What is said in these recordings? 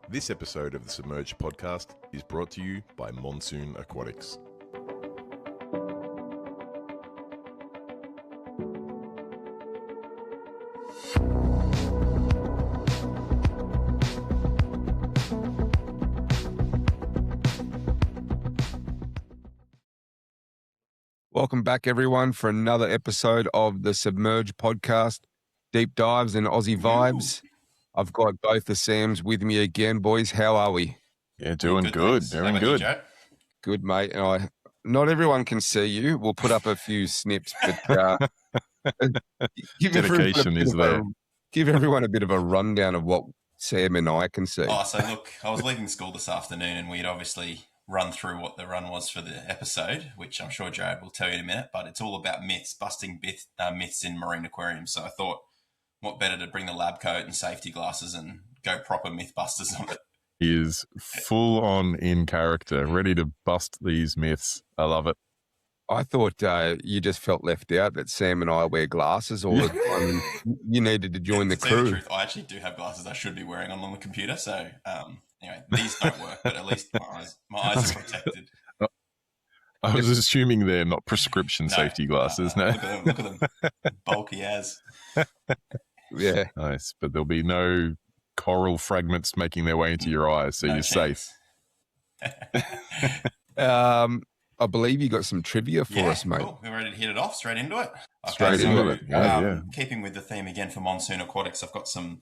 This episode of the Submerged podcast is brought to you by Monsoon Aquatics. Welcome back, everyone, for another episode of the Submerged podcast, deep dives and Aussie vibes. I've got both the Sams with me again, boys. How are we? Yeah, doing good. Doing good. Good, mate. And not everyone can see you. We'll put up a few snips, but Dedication is there. Give everyone a bit of a rundown of what Sam and I can see. Oh, so look, I was leaving school this afternoon and we'd obviously run through what the run was for the episode, which I'm sure Jared will tell you in a minute, but it's all about myths, busting myths in marine aquariums. So I thought, what better to bring the lab coat and safety glasses and go proper mythbusters on it. He is full on in character, ready to bust these myths. I love it. I thought you just felt left out that Sam and I wear glasses all the time. You needed to join the crew. The truth, I actually do have glasses I should be wearing on the computer. So anyway, these don't work, but at least my eyes are protected. I was assuming they're not prescription safety glasses. No. Look at them. Bulky as. Yeah. Nice. But there'll be no coral fragments making their way into your eyes, so you're safe. I believe you got some trivia for us, mate. Cool. We're ready to hit it off, straight into it. Straight into it. Yeah. Keeping with the theme again for Monsoon Aquatics, I've got some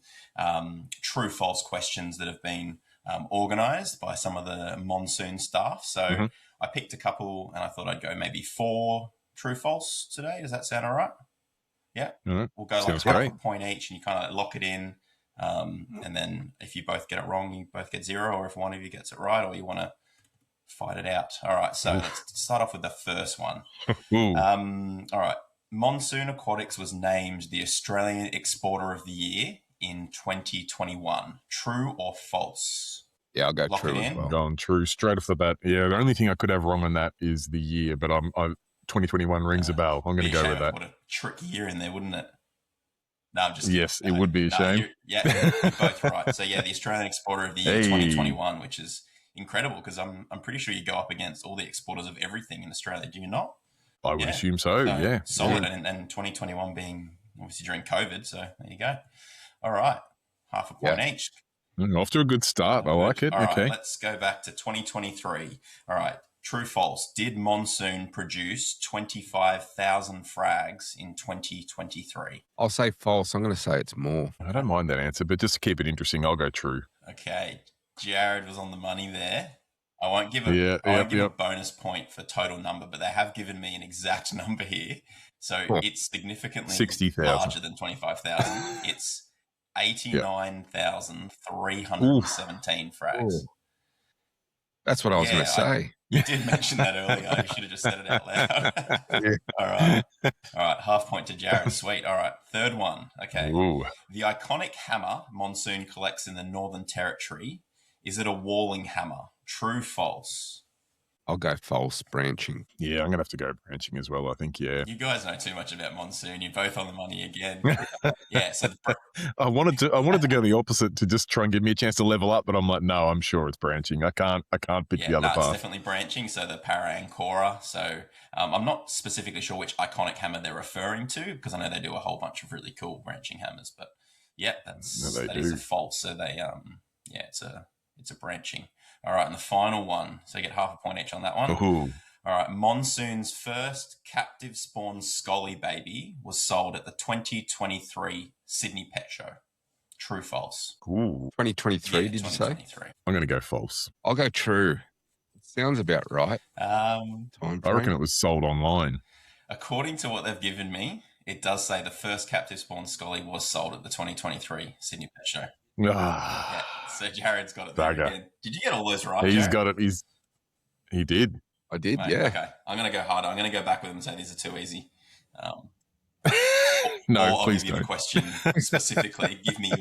true-false questions that have been organised by some of the Monsoon staff. So I picked a couple and I thought I'd go maybe 4 true-false today. Does that sound all right? Yeah. Mm-hmm. We'll go Sounds like great. half a point each and you kind of lock it in. And then if you both get it wrong, you both get 0, or if one of you gets it right, or you want to fight it out. All right, so let's start off with the first one. All right, Monsoon Aquatics was named the Australian Exporter of the Year in 2021. True or false? Yeah, I'll go Lock true it as in. well. I'm going true straight off the bat. Yeah, the only thing I could have wrong on that is the year, but 2021 rings a bell. I'm going to go with that. What a trick year in there, wouldn't it? No, I'm just kidding. Yes, it would be a shame. You're both right. So yeah, the Australian Exporter of the Year 2021, which is incredible because I'm pretty sure you go up against all the exporters of everything in Australia. Do you not? I would assume so, yeah. Solid, Yeah. and 2021 being obviously during COVID, so there you go. All right, half a point each. Off to a good start. I like it. All right, okay. let's go back to 2023. All right, true, false. Did Monsoon produce 25,000 frags in 2023? I'll say false. I'm going to say it's more. I don't mind that answer, but just to keep it interesting, I'll go true. Okay, Jared was on the money there. I won't give a bonus point for total number, but they have given me an exact number here. So it's significantly 60,000. larger than 25,000. It's 89,317 frags. Ooh. That's what I was going to say. You did mention that earlier. You should have just said it out loud. All right. Half point to Jared. Sweet. All right. Third one. Okay. Ooh. The iconic hammer Monsoon collects in the Northern Territory, is it a walling hammer? True, false? I'll go false, branching. Yeah, I'm going to have to go branching as well, I think, yeah. You guys know too much about Monsoon. You're both on the money again. Yeah, so I wanted to go the opposite to just try and give me a chance to level up, but I'm like, no, I'm sure it's branching. I can't pick the other it's path. definitely branching, so the Para-Ancora. So I'm not specifically sure which iconic hammer they're referring to because I know they do a whole bunch of really cool branching hammers, but yeah, that is a false. So they it's a branching. All right, and the final one. So you get half a point each on that one. Ooh. All right, Monsoon's first captive spawn Scully baby was sold at the 2023 Sydney Pet Show. True, false? Ooh. 2023, did you say? I'm going to go false. I'll go true. It sounds about right. I reckon it was sold online. According to what they've given me, it does say the first captive spawn Scully was sold at the 2023 Sydney Pet Show. Yeah, so Jared's got it there again. Did you get all those right, He's Jared? got it. He did. I did, Mate, yeah. Okay, I'm going to go harder. I'm going to go back with them and say these are too easy. No, or please I'll give you the question specifically. Give me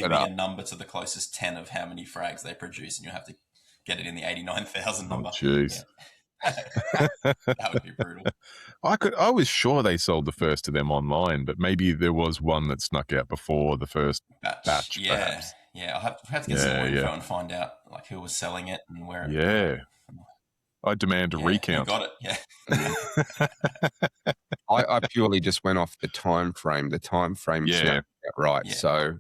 a number to the closest 10 of how many frags they produce, and you'll have to get it in the 89,000 number. Jeez. That would be brutal. I was sure they sold the first to them online, but maybe there was one that snuck out before the first batch Yeah. perhaps. I have to get some more info and find out like who was selling it and where. Yeah. I demand a recount. Who got it? Yeah. I purely just went off the time frame. The time frame sounded right. Yeah. So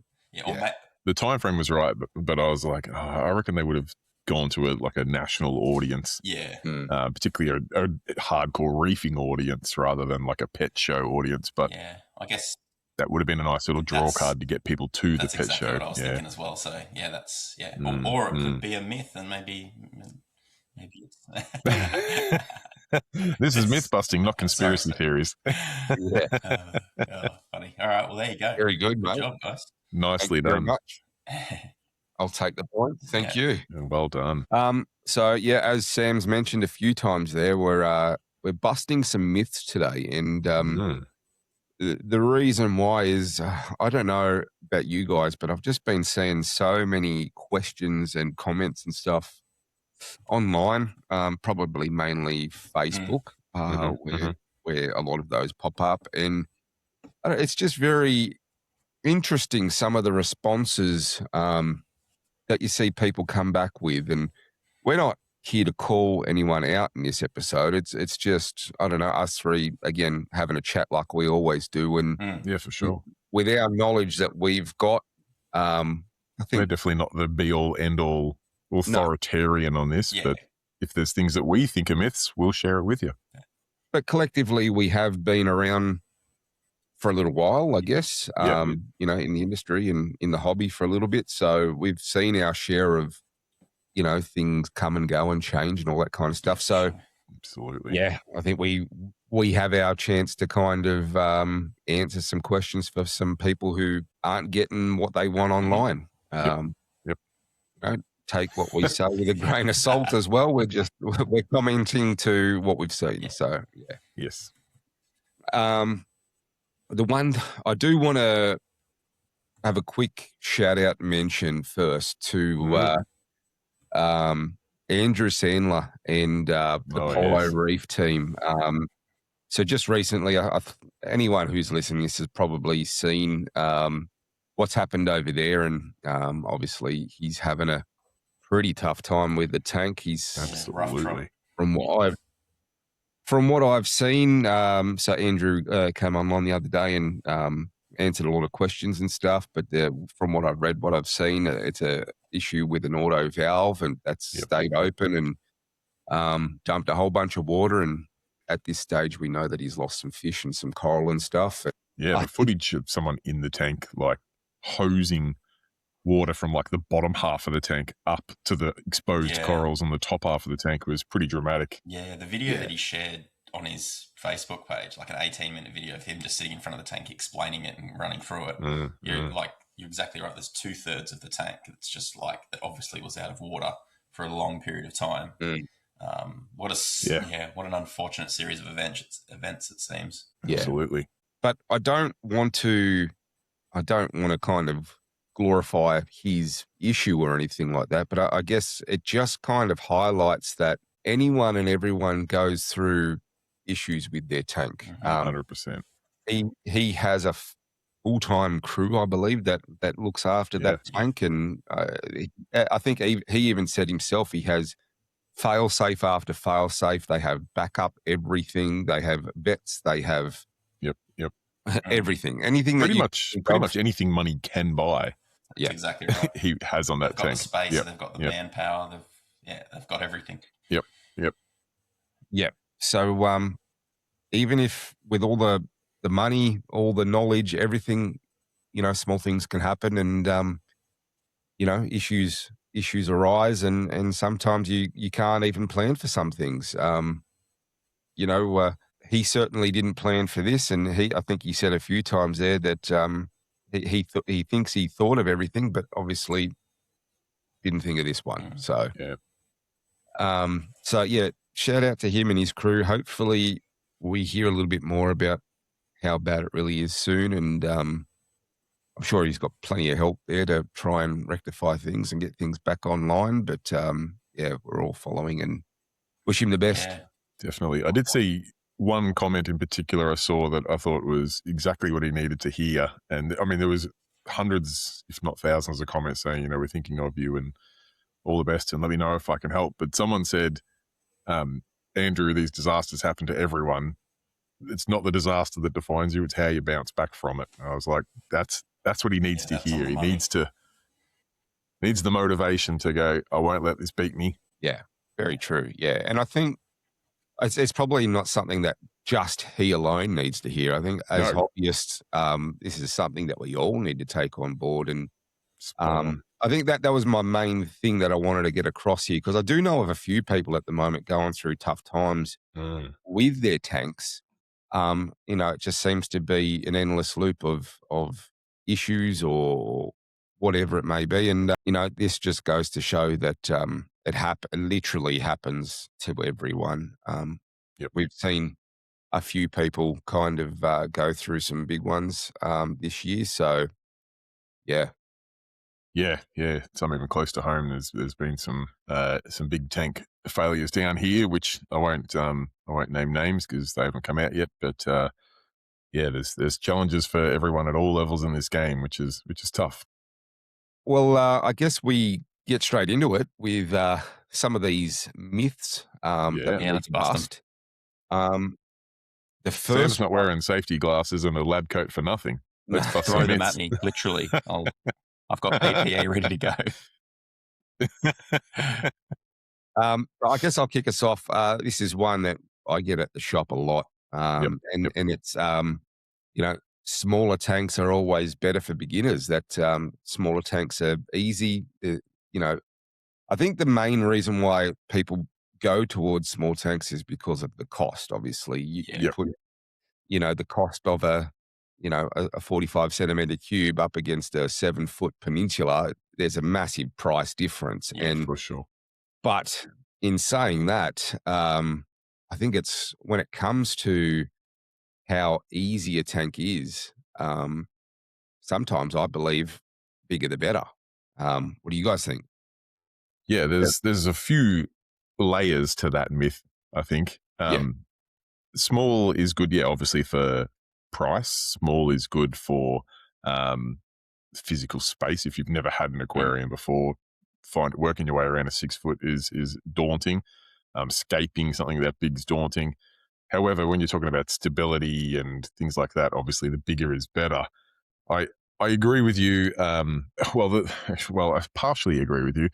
the time frame was right, but I was like, I reckon they would have gone to a national audience. Yeah. Particularly a hardcore reefing audience rather than like a pet show audience. But yeah, I guess that would have been a nice little draw card to get people to the pet exactly show. What I was thinking as well. So that's or it could be a myth, and maybe it's. This is myth busting, not conspiracy theories. Funny. All right, well there you go. Very good, mate. Good job, guys. Nicely done. Very much. I'll take the point. Thank you. Well done. So as Sam's mentioned a few times there, we're busting some myths today, and the reason why is I don't know about you guys, but I've just been seeing so many questions and comments and stuff online, probably mainly Facebook, where a lot of those pop up, and it's just very interesting some of the responses that you see people come back with, and we're not here to call anyone out in this episode. It's just, I don't know, us three again having a chat like we always do, and yeah, for sure. With our knowledge that we've got, I think we're definitely not the be all end all authoritarian on this, but if there's things that we think are myths, we'll share it with you. But collectively, we have been around for a little while, I guess, in the industry and in the hobby for a little bit. So we've seen our share of, things come and go and change and all that kind of stuff. So absolutely. Yeah, I think we have our chance to kind of answer some questions for some people who aren't getting what they want online. Take what we say with a grain of salt as well. We're commenting to what we've seen. So yeah. Yes. The one I do want to have a quick shout out mention first to Andrew Sandler and the Polo Reef team. So just recently, anyone who's listening to this has probably seen what's happened over there, and obviously he's having a pretty tough time with the tank. He's absolutely from what I've seen. So Andrew came online the other day and answered a lot of questions and stuff. But from what I've read, what I've seen, it's a issue with an auto valve, and that's stayed open and dumped a whole bunch of water. And at this stage, we know that he's lost some fish and some coral and stuff. Yeah, the footage of someone in the tank like hosing water from like the bottom half of the tank up to the exposed corals on the top half of the tank was pretty dramatic. Yeah, the video that he shared on his Facebook page, like an 18-minute video of him just sitting in front of the tank explaining it and running through it. You're exactly right. There's 2/3 of the tank that's just like that obviously was out of water for a long period of time. What an unfortunate series of events it seems. Yeah. Absolutely. But I don't want to kind of glorify his issue or anything like that, but I guess it just kind of highlights that anyone and everyone goes through issues with their tank. 100%. He has a full-time crew, I believe, that looks after that tank, and I think he even said himself he has fail-safe after fail-safe. They have backup everything. They have vets. They have everything. Anything pretty much anything money can buy. That's exactly right. He has on that tank. They've got the space, they've got the manpower, they've got everything. Yep. So even if with all the money, all the knowledge, everything, small things can happen, and issues arise, and sometimes you can't even plan for some things. He certainly didn't plan for this, and I think he said a few times there that he thinks he thought of everything, but obviously didn't think of this one. So shout out to him and his crew. Hopefully we hear a little bit more about how bad it really is soon, and I'm sure he's got plenty of help there to try and rectify things and get things back online. But we're all following and wish him the best. Yeah. Definitely. I did see one comment in particular I saw that I thought was exactly what he needed to hear. And I mean, there was hundreds, if not thousands, of comments saying, we're thinking of you and all the best, and let me know if I can help. But someone said, Andrew, these disasters happen to everyone. It's not the disaster that defines you; it's how you bounce back from it. And I was like, that's what he needs to hear. He needs the motivation to go, I won't let this beat me. Yeah, very true. Yeah, and I think it's probably not something that just he alone needs to hear. I think as hobbyists, this is something that we all need to take on board. And I think that was my main thing that I wanted to get across here, because I do know of a few people at the moment going through tough times with their tanks. It just seems to be an endless loop of issues or whatever it may be. And, this just goes to show that it literally happens to everyone. We've seen a few people kind of go through some big ones this year. So, yeah. Yeah. Some even close to home. There's been some big tank failures down here, which I won't name names because they haven't come out yet. But there's challenges for everyone at all levels in this game, which is tough. Well, I guess we get straight into it with some of these myths that we need to bust. The first Sam's not wearing safety glasses and a lab coat for nothing. Let's bust throw some them myths. at me, literally. I've got PPE ready to go. I guess I'll kick us off. This is one that I get at the shop a lot, and it's smaller tanks are always better for beginners. That smaller tanks are easy. I think the main reason why people go towards small tanks is because of the cost. Obviously, you put the cost of a 45 centimeter cube up against a 7-foot peninsula. There's a massive price difference, and for sure. But in saying that, I think it's when it comes to how easy a tank is, sometimes I believe bigger the better. What do you guys think? Yeah, there's a few layers to that myth, I think. Small is good, obviously for price. Small is good for physical space. If you've never had an aquarium before, working your way around a 6-foot is daunting. Scaping something that big is daunting. However, when you're talking about stability and things like that, obviously the bigger is better. I agree with you. I partially agree with you.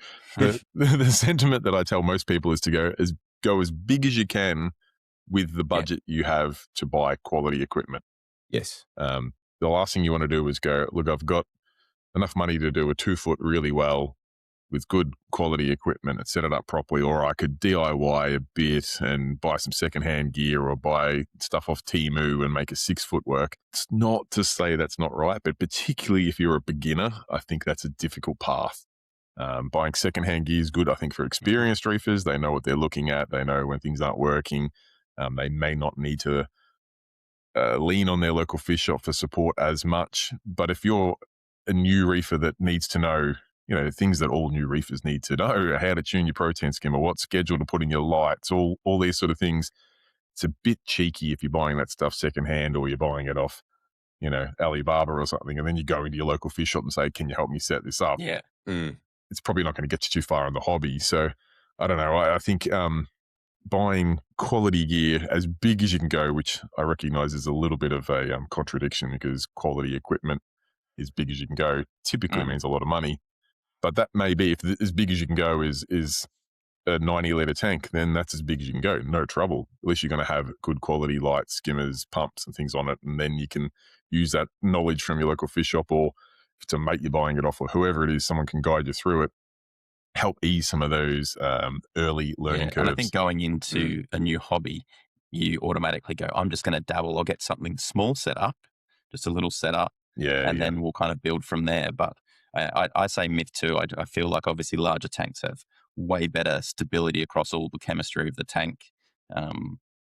The sentiment that I tell most people is to go as big as you can with the budget you have to buy quality equipment. Yes. The last thing you want to do is go, look, I've got enough money to do a 2-foot really well with good quality equipment and set it up properly, or I could DIY a bit and buy some secondhand gear or buy stuff off Temu and make a 6-foot work. It's not to say that's not right, but particularly if you're a beginner, I think that's a difficult path. Buying secondhand gear is good, I think, for experienced reefers. They know what they're looking at. They know when things aren't working. They may not need to lean on their local fish shop for support as much. But if you're a new reefer that needs to know, things that all new reefers need to know, how to tune your protein skimmer, what schedule to put in your lights, all these sort of things. It's a bit cheeky if you're buying that stuff secondhand or you're buying it off, Alibaba or something, and then you go into your local fish shop and say, can you help me set this up? Yeah. It's probably not going to get you too far in the hobby. So I don't know. I think buying quality gear as big as you can go, which I recognize is a little bit of a contradiction because quality equipment as big as you can go typically means a lot of money. But that may be, if as big as you can go is a 90-liter tank, then that's as big as you can go. No trouble. At least you're going to have good quality lights, skimmers, pumps, and things on it. And then you can use that knowledge from your local fish shop, or if it's a mate you're buying it off, or whoever it is, someone can guide you through it, help ease some of those early learning curves. And I think going into a new hobby, you automatically go, I'm just going to dabble or get something small set up, just a little setup. Then we'll kind of build from there. But I say myth too. I feel like obviously larger tanks have way better stability across all the chemistry of the tank.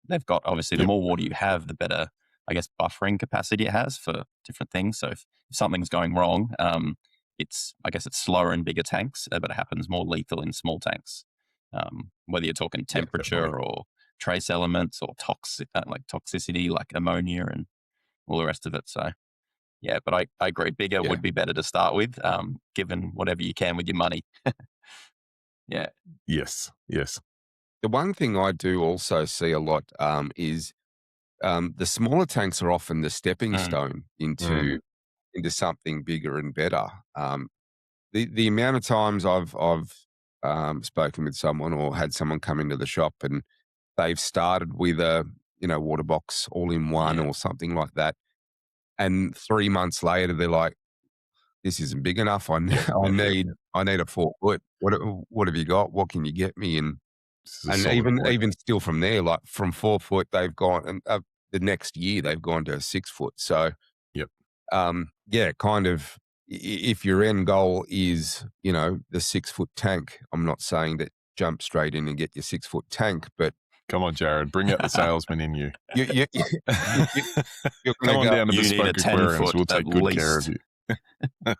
They've got obviously the more water you have, the better, I guess, buffering capacity it has for different things. So if something's going wrong, it's slower in bigger tanks, but it happens more lethal in small tanks. Whether you're talking temperature or trace elements or toxicity like ammonia and all the rest of it. So Yeah, but I agree. Bigger Yeah. would be better to start with, given whatever you can with your money. Yeah. Yes. Yes. The one thing I do also see a lot is the smaller tanks are often the stepping Mm. stone Mm. into something bigger and better. The amount of times I've spoken with someone or had someone come into the shop and they've started with a water box all in one Yeah. or something like that, and 3 months later they're like, "This isn't big enough. Yep. I Yep. Yep. need I need a 4 foot. What have you got? What can you get me?" This is a And solid point. even still from there, like from 4 foot, they've gone and the next year they've gone to 6 foot. So Yep. yeah, kind of. If your end goal is, the 6 foot tank, I'm not saying that jump straight in and get your 6 foot tank, but Come on, Jared. Bring out the salesman in you. you, you're Come going to on go. down to You need a Bespoke 10 Aquariums. foot We'll at take good care of least. you.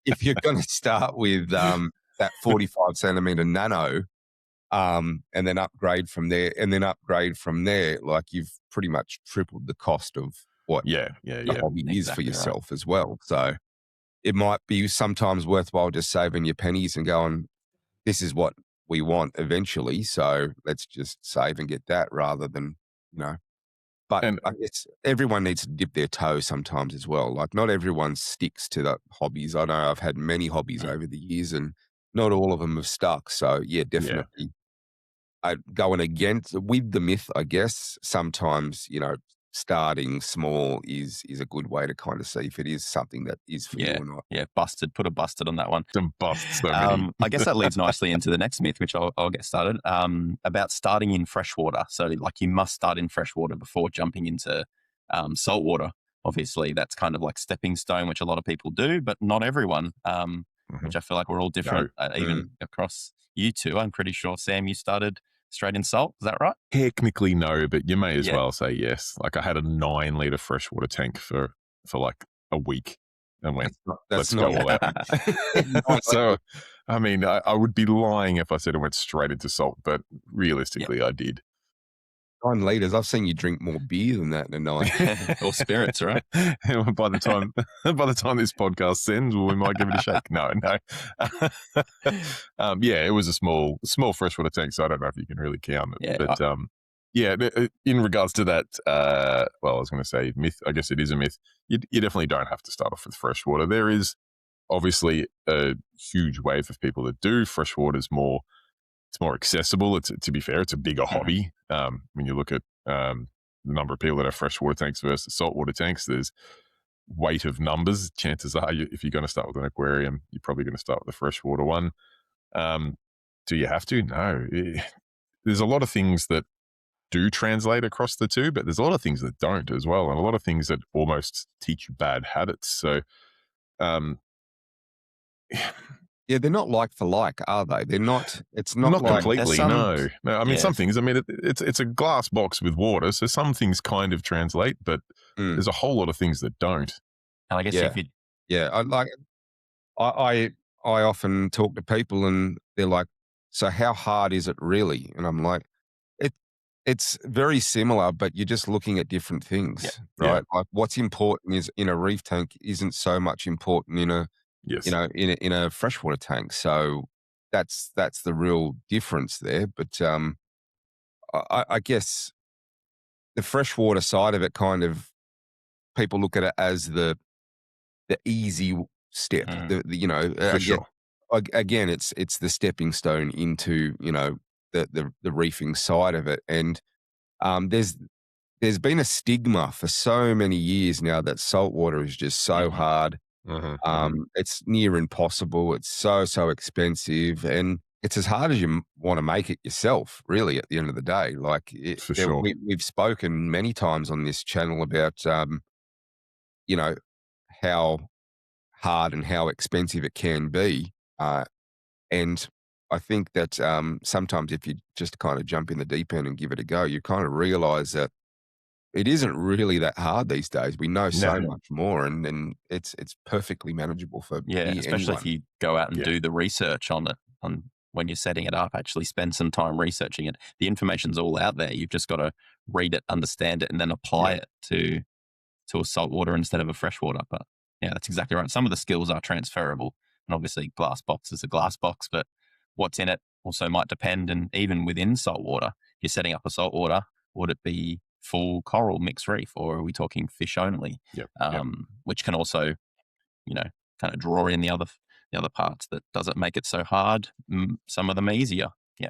If you're going to start with that 45 centimeter nano, and then upgrade from there, like you've pretty much tripled the cost of what Yeah. Yeah. the Yeah. hobby is for Exactly right. yourself as well. So it might be sometimes worthwhile just saving your pennies and going, this is what we want eventually. So let's just save and get that rather than, you know. But And I guess everyone needs to dip their toe sometimes as well. Like not everyone sticks to the hobbies. I know I've had many hobbies over the years and not all of them have stuck. So yeah, yeah. definitely going against with the myth, I guess. Sometimes, starting small is a good way to kind of see if it is something that is for you Yeah. or not. Yeah. Busted. Put a busted on that one. Some busts, so many. I guess that leads nicely into the next myth, which I'll get started, about starting in freshwater. So, like, you must start in freshwater before jumping into saltwater. Obviously, that's kind of like stepping stone, which a lot of people do, but not everyone, which I feel like we're all different, even across you two. I'm pretty sure, Sam, you started straight in salt. Is that right? Technically, no, but you may as Yeah. well say yes. Like I had a 9-liter freshwater tank for like a week and went, That's let's not go all out. So, I mean, I would be lying if I said I went straight into salt, but realistically, I did. 9 liters. I've seen you drink more beer than that in a night. Or spirits, right? By the time this podcast ends, we might give it a shake. No. Yeah, it was a small freshwater tank, so I don't know if you can really count it. Yeah, But yeah, in regards to that, well, I was going to say myth. I guess it is a myth. You definitely don't have to start off with freshwater. There is obviously a huge wave of people that do. Freshwater is more. It's more accessible. To be fair, it's a bigger hobby. When you look at the number of people that have freshwater tanks versus saltwater tanks, there's weight of numbers. Chances are, if you're going to start with an aquarium, you're probably going to start with the freshwater one. Do you have to? No. There's a lot of things that do translate across the two, but there's a lot of things that don't as well, and a lot of things that almost teach you bad habits. So, Yeah, they're not like for like, are they? They're not. It's not not like completely. some- No. I mean, yeah. some things. I mean, it's a glass box with water, so some things kind of translate, but there's a whole lot of things that don't. And I guess Yeah. if you Yeah, I often talk to people and they're like, "So how hard is it really?" And I'm like, it's very similar, but you're just looking at different things, Yeah. right? Like what's important is in a reef tank isn't so much important in a Yes. in a freshwater tank. So that's the real difference there. But I guess the freshwater side of it, kind of people look at it as the easy step. For sure. Again, it's the stepping stone into the reefing side of it. And there's been a stigma for so many years now that saltwater is just so hard. It's near impossible. It's so expensive, and it's as hard as you want to make it yourself. Really, at the end of the day, like For sure. we've spoken many times on this channel about how hard and how expensive it can be, and I think that sometimes if you just kind of jump in the deep end and give it a go, you kind of realize that it isn't really that hard these days. We know so much more, and it's perfectly manageable for especially anyone. if you go out and Yeah. do the research on it, on when you're setting it up, actually spend some time researching it. The information's all out there. You've just got to read it, understand it, and then apply it to to a saltwater instead of a freshwater. But yeah, that's exactly right. Some of the skills are transferable, and obviously glass box is a glass box, but what's in it also might depend. And even within saltwater, you're setting up a saltwater, would it be full coral mixed reef, or are we talking fish only? Yep. Which can also, kind of draw in the other parts. That doesn't make it so hard. Some of them easier. Yeah.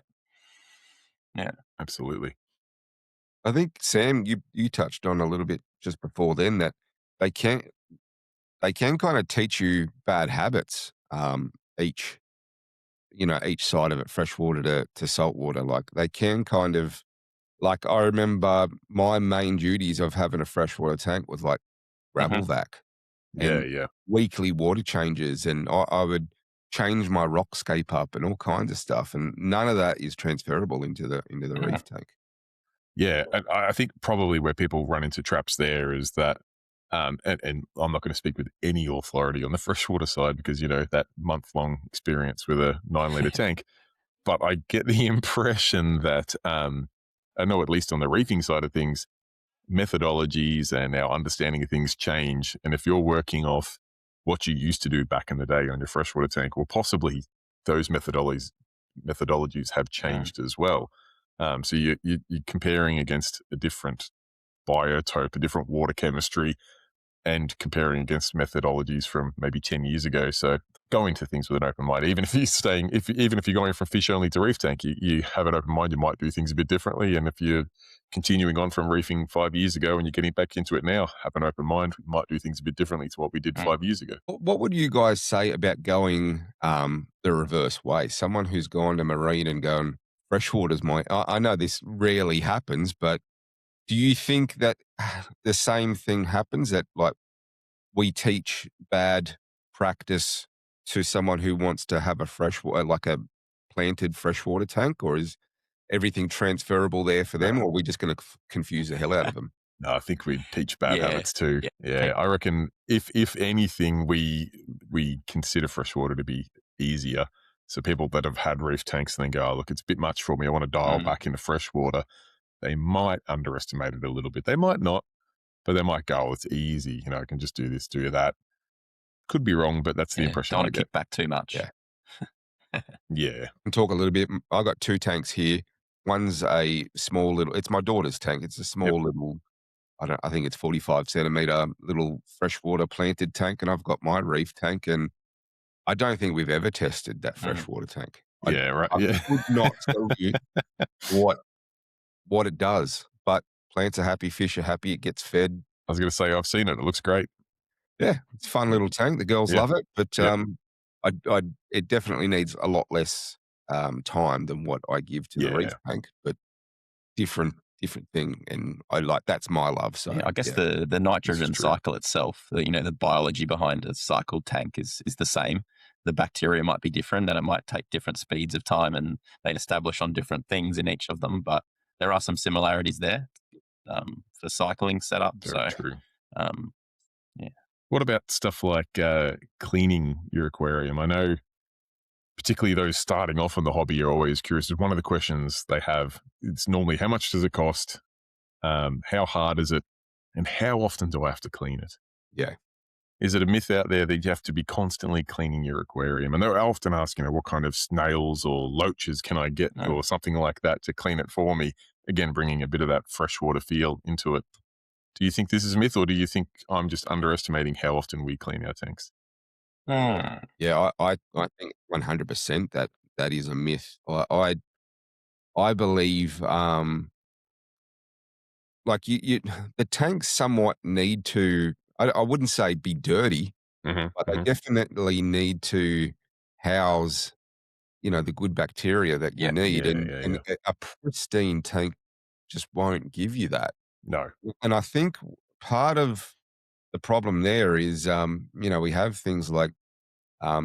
Yeah. Absolutely. I think Sam, you touched on a little bit just before then that they can they can kind of teach you bad habits. Each each side of it, freshwater to saltwater, like they can kind of like I remember my main duties of having a freshwater tank was like gravel Mhm. vac Yeah, and yeah. weekly water changes, and I would change my rockscape up and all kinds of stuff, and none of that is transferable into the Mhm. reef tank. Yeah, and I think probably where people run into traps there is that, and I'm not going to speak with any authority on the freshwater side because that month-long experience with a 9-liter tank, but I get the impression that I know at least on the reefing side of things, methodologies and our understanding of things change, and if you're working off what you used to do back in the day on your freshwater tank, well, possibly those methodologies have Mm. changed as well. So you're comparing against a different biotope, a different water chemistry, and comparing against methodologies from maybe 10 years ago. So go into things with an open mind. Even if even if you're going from fish only to reef tank, you have an open mind, you might do things a bit differently. And if you're continuing on from reefing 5 years ago and you're getting back into it now, have an open mind. We might do things a bit differently to what we did Mm. 5 years ago. What would you guys say about going the reverse way? Someone who's gone to marine and gone freshwater's my. I know this rarely happens, but do you think that the same thing happens that like we teach bad practice to someone who wants to have a freshwater, like a planted freshwater tank, or is everything transferable there for them, No, or are we just going to confuse the hell out of them? no, I think we teach bad Yeah. habits too. Yeah. Yeah, I reckon if anything, we consider freshwater to be easier. So people that have had reef tanks and then go, oh, look, it's a bit much for me. I want to dial Mm. back into freshwater. They might underestimate it a little bit. They might not, but they might go, oh, it's easy. I can just do this, do that. Could be wrong, but that's the Yeah. impression Don't I want to get. kick back too much. Yeah. Yeah. And talk a little bit. I got two tanks here. One's a small little. It's my daughter's tank. It's a Yep. small little. I think it's 45 centimeter little freshwater planted tank, and I've got my reef tank, and I don't think we've ever tested that Mhm. freshwater tank. Yeah. Right. I Yeah. could not tell you what it does, but plants are happy, fish are happy. It gets fed. I was going to say, I've seen it. It looks great. Yeah, it's a fun Yep. little tank. The girls Yeah. love it, but Yep. it definitely needs a lot less time than what I give to the reef Yeah. tank, but different thing, and I like that's my love. So Yeah, I guess yeah, the nitrogen true. cycle itself, the biology behind a cycled tank is the same. The bacteria might be different, and it might take different speeds of time, and they establish on different things in each of them. But there are some similarities there for cycling setup. Very So true. um, yeah, What about stuff like cleaning your aquarium? I know, particularly those starting off in the hobby, are always curious. One of the questions they have is normally how much does it cost? How hard is it? And how often do I have to clean it? yeah. Is it a myth out there that you have to be constantly cleaning your aquarium? And they're often asking, what kind of snails or loaches can I get no. or something like that to clean it for me? Again, bringing a bit of that freshwater feel into it. Do you think this is a myth, or do you think I'm just underestimating how often we clean our tanks? Hmm. Yeah, I think 100% that is a myth. I believe, like you the tanks somewhat need to I wouldn't say be dirty, but they Mm-hmm. definitely need to house, the good bacteria that you Yeah. need, Yeah, and yeah, and yeah. a pristine tank just won't give you that. No. And I think part of the problem there is, we have things like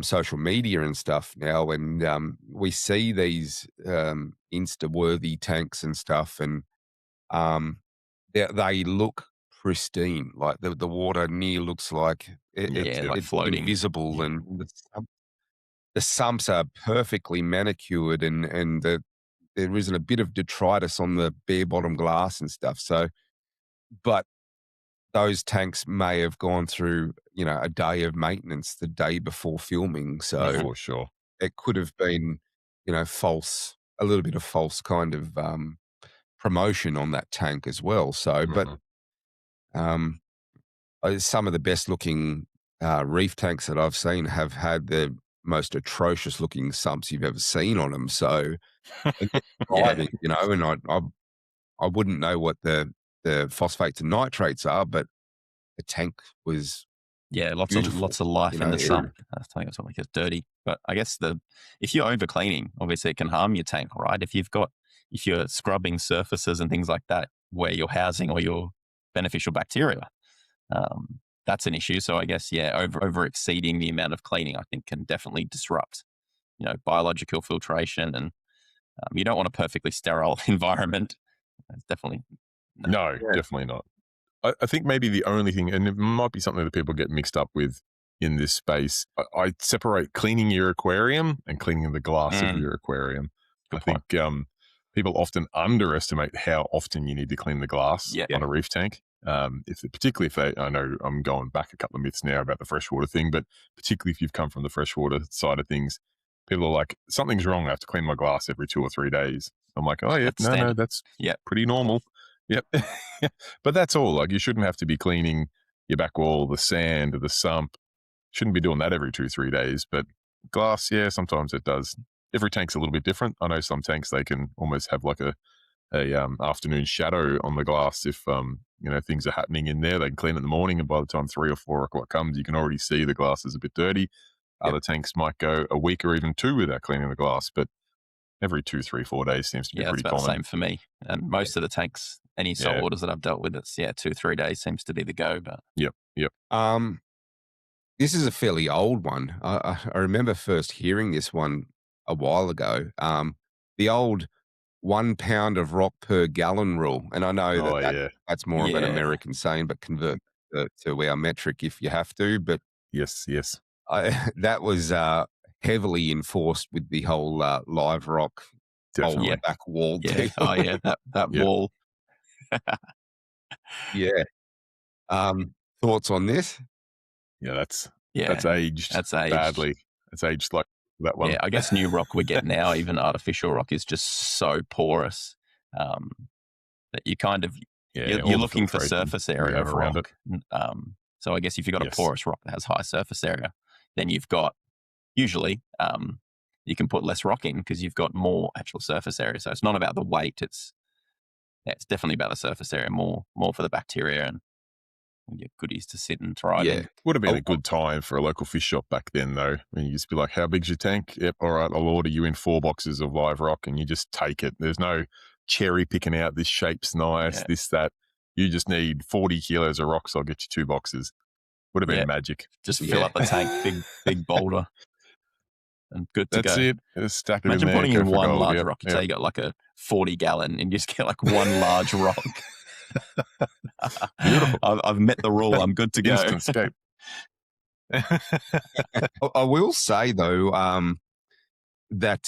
social media and stuff now, and we see these Insta-worthy tanks and stuff, and um, they look pristine. Like the water near looks like Yeah, like it's floating. invisible, Yeah. and the sumps are perfectly manicured, and there isn't a bit of detritus on the bare bottom glass and stuff. So, but those tanks may have gone through, a day of maintenance the day before filming. So For sure. it could have been, a little bit of false kind of promotion on that tank as well. So, but Mhm. um, some of the best looking reef tanks that I've seen have had the most atrocious looking sumps you've ever seen on them. So, and Yeah. driving, and I wouldn't know what the phosphates and nitrates are, but the tank was Yeah, beautiful. lots of life in the It, sump. I think that's what makes it dirty. But I guess if you're over cleaning, obviously it can harm your tank, right? If you're scrubbing surfaces and things like that where you're housing all your beneficial bacteria, that's an issue. So I guess over exceeding the amount of cleaning, I think can definitely disrupt, biological filtration, and you don't want a perfectly sterile environment. It's definitely no. No, yeah, definitely not. I think maybe the only thing, and it might be something that people get mixed up with in this space, I separate cleaning your aquarium and cleaning the glass of your aquarium. I Good think point. people often underestimate how often you need to clean the glass Yeah. on a reef tank. Particularly if I know I'm going back a couple of myths now about the freshwater thing, but particularly if you've come from the freshwater side of things, people are like, something's wrong. I have to clean my glass every 2 or 3 days. I'm like, oh, yep, That's no, standard. that's Yep. pretty normal. Yep. But that's all. Like, you shouldn't have to be cleaning your back wall, the sand, the sump. Shouldn't be doing that every 2, 3 days. But glass, yeah, sometimes it does. Every tank's a little bit different. I know some tanks, they can almost have like a afternoon shadow on the glass if things are happening in there. They can clean it in the morning, and by the time 3 or 4 o'clock comes, you can already see the glass is a bit dirty. Yep. Other tanks might go a week or even 2 without cleaning the glass, but every 2, 3, 4 days seems to be Yeah, it's pretty about the common. same for me. And most of the tanks, any salt Yeah. waters that I've dealt with, it's 2-3 days seems to be the go. But Yep. This is a fairly old one. I remember first hearing this one a while ago. The old 1 pound of rock per gallon rule, and I know Oh, yeah. that's more of an yeah, American saying, but convert to our metric if you have to. But Yes. that was heavily enforced with the whole live rock old Definitely. back wall yeah, deal. oh yeah, that Yeah. wall. Yeah. Thoughts on this? Yeah, that's Yeah, aged that's aged. badly. It's aged like that one. Yeah, I guess new rock we get now, even artificial rock, is just so porous that you kind of Yeah, all you're the looking for filtration surface you area have of around it. rock. So I guess if you've got a Yes. porous rock that has high surface area, then you've got usually you can put less rock in because you've got more actual surface area. So it's not about the weight; it's definitely about the surface area, more for the bacteria and your goodies to sit and thrive Yeah. in. Would have been Oh, a good time for a local fish shop back then, though. When you just be like, "How big's your tank?" Yep, all right, I'll order you in 4 boxes of live rock, and you just take it. There's no cherry picking out. This shape's nice. Yeah. This that. You just need 40 kilos of rocks. I'll get you 2 boxes. Would have been Yeah. magic. Just Yeah. fill up the tank, big boulder, and good to That's go. it. Just stack it Imagine in there. putting Go in for one gold. large Yep, rock. You yep. say you got like a 40-gallon, and you just get like one large rock. Beautiful. I've met the rule. I'm good to go. Instant escape. I will say though that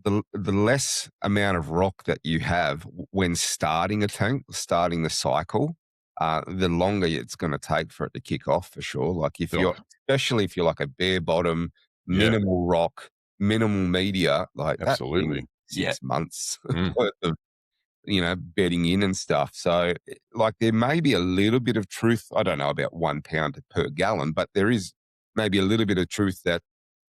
the less amount of rock that you have when starting a tank, starting the cycle, the longer it's going to take for it to kick off for sure. Like especially if you're like a bare bottom, Yeah. minimal rock, minimal media, like Absolutely. that 6 months Mm. worth of bedding in and stuff. So like there may be a little bit of truth. I don't know about 1 pound per gallon, but there is maybe a little bit of truth that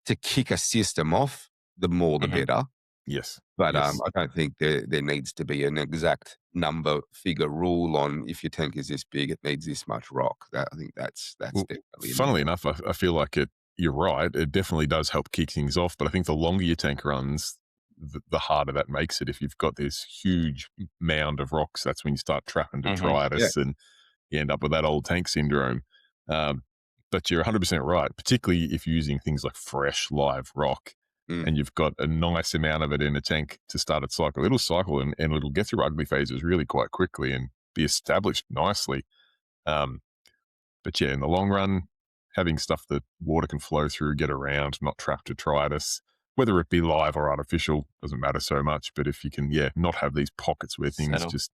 to kick a system off, the more the Mhm. better. Yes. But Yes. I don't think there needs to be an exact number figure rule on if your tank is this big, it needs this much rock. I think that's Well, definitely funnily enough, I feel like you're right. It definitely does help kick things off, but I think the longer your tank runs, the harder that makes it. If you've got this huge mound of rocks, that's when you start trapping detritus and you end up with that old tank syndrome. But you're 100% right, particularly if you're using things like fresh live rock and you've got a nice amount of it in a tank to start its cycle. It'll cycle and it'll get through ugly phases really quite quickly and be established nicely. But yeah, in the long run, having stuff that water can flow through, get around, not trap detritus, whether it be live or artificial, doesn't matter so much. But if you can, not have these pockets where things Settle. just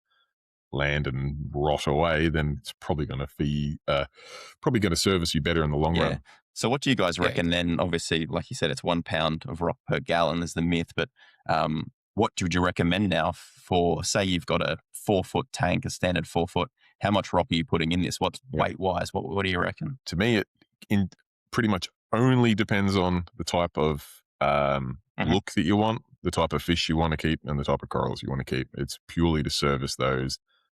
land and rot away, then it's probably going to service you better in the long run. So what do you guys reckon then? Obviously, like you said, it's 1 pound of rock per gallon is the myth, but what would you recommend now for, say you've got a 4-foot tank, a standard 4-foot, how much rock are you putting in this? What's weight-wise? What do you reckon? To me, it pretty much only depends on the type of look that you want, the type of fish you want to keep, and the type of corals you want to keep. It's purely to service those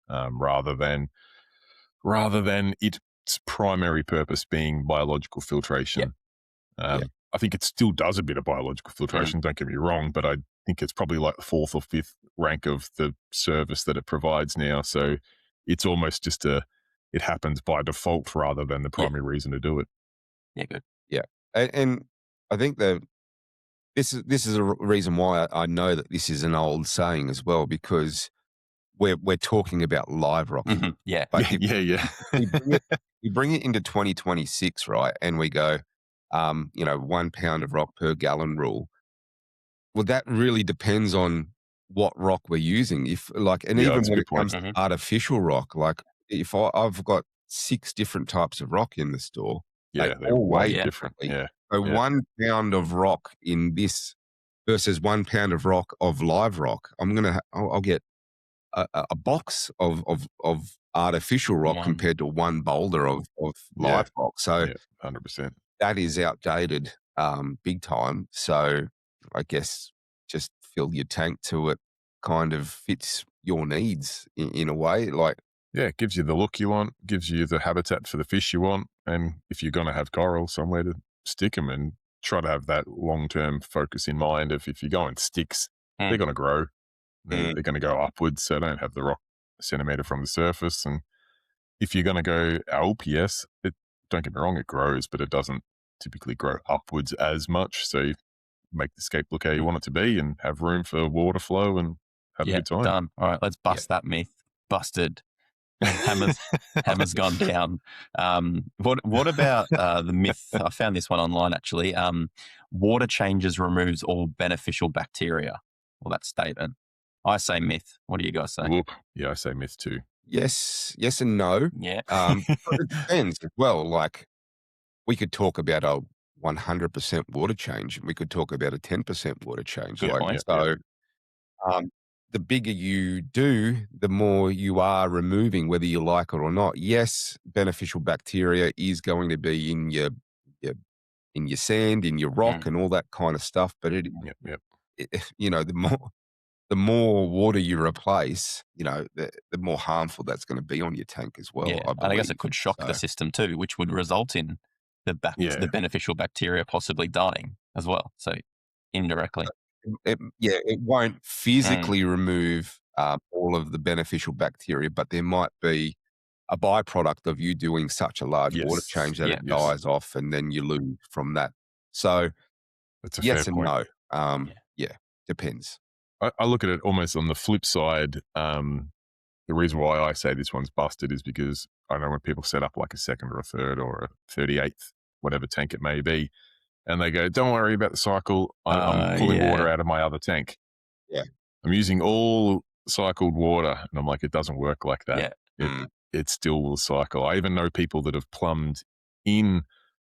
rather than its primary purpose being biological filtration. I think it still does a bit of biological filtration, don't get me wrong, but I think it's probably like the 4th or 5th rank of the service that it provides now. So it's almost just it happens by default rather than the primary reason to do it. Yeah, good. Yeah. And I think that this is a reason why I know that this is an old saying as well, because we're talking about live rock. Yeah. But we bring it into 2026, right? And we go, 1 pound of rock per gallon rule. Well, that really depends on what rock we're using. Even when it comes to artificial rock, like if I've got 6 different types of rock in the store, they all weigh differently. So 1 pound of rock in this versus 1 pound of rock of live rock, I'll get a box of artificial rock compared to 1 boulder of live rock. So 100%. That is outdated big time. So I guess just fill your tank till it kind of fits your needs in a way. It gives you the look you want, gives you the habitat for the fish you want, and if you're going to have coral, somewhere to stick them, and try to have that long-term focus in mind. If you go in sticks, they're going to grow. They're going to go upwards, so don't have the rock a centimetre from the surface. And if you're going to go LPS, don't get me wrong, it grows, but it doesn't typically grow upwards as much. So you make the scape look how you want it to be and have room for water flow and have a good time. Done. All right, let's bust that myth. Busted. Hammer's gone down. What about the myth? I found this one online actually. Water changes removes all beneficial bacteria. Well, that statement. I say myth. What do you guys say? Yeah, I say myth too. Yes and no. Yeah. It depends as well. Like we could talk about a 100% water change. We could talk about a 10% water change. Good point. The bigger you do, the more you are removing, whether you like it or not. Yes, beneficial bacteria is going to be in your sand, in your rock, and all that kind of stuff. But the more water you replace, the more harmful that's going to be on your tank as well. Yeah, and I guess it could shock the system too, which would result in the beneficial bacteria possibly dying as well. So indirectly. It won't physically remove all of the beneficial bacteria, but there might be a byproduct of you doing such a large water change that it dies off, and then you lose from that. So that's a yes fair and point. no. Depends. I look at it almost on the flip side. The reason why I say this one's busted is because I know when people set up like a 2nd or a 3rd or a 38th, whatever tank it may be, and they go, don't worry about the cycle. I'm pulling water out of my other tank. Yeah. I'm using all cycled water. And I'm like, it doesn't work like that. It still will cycle. I even know people that have plumbed in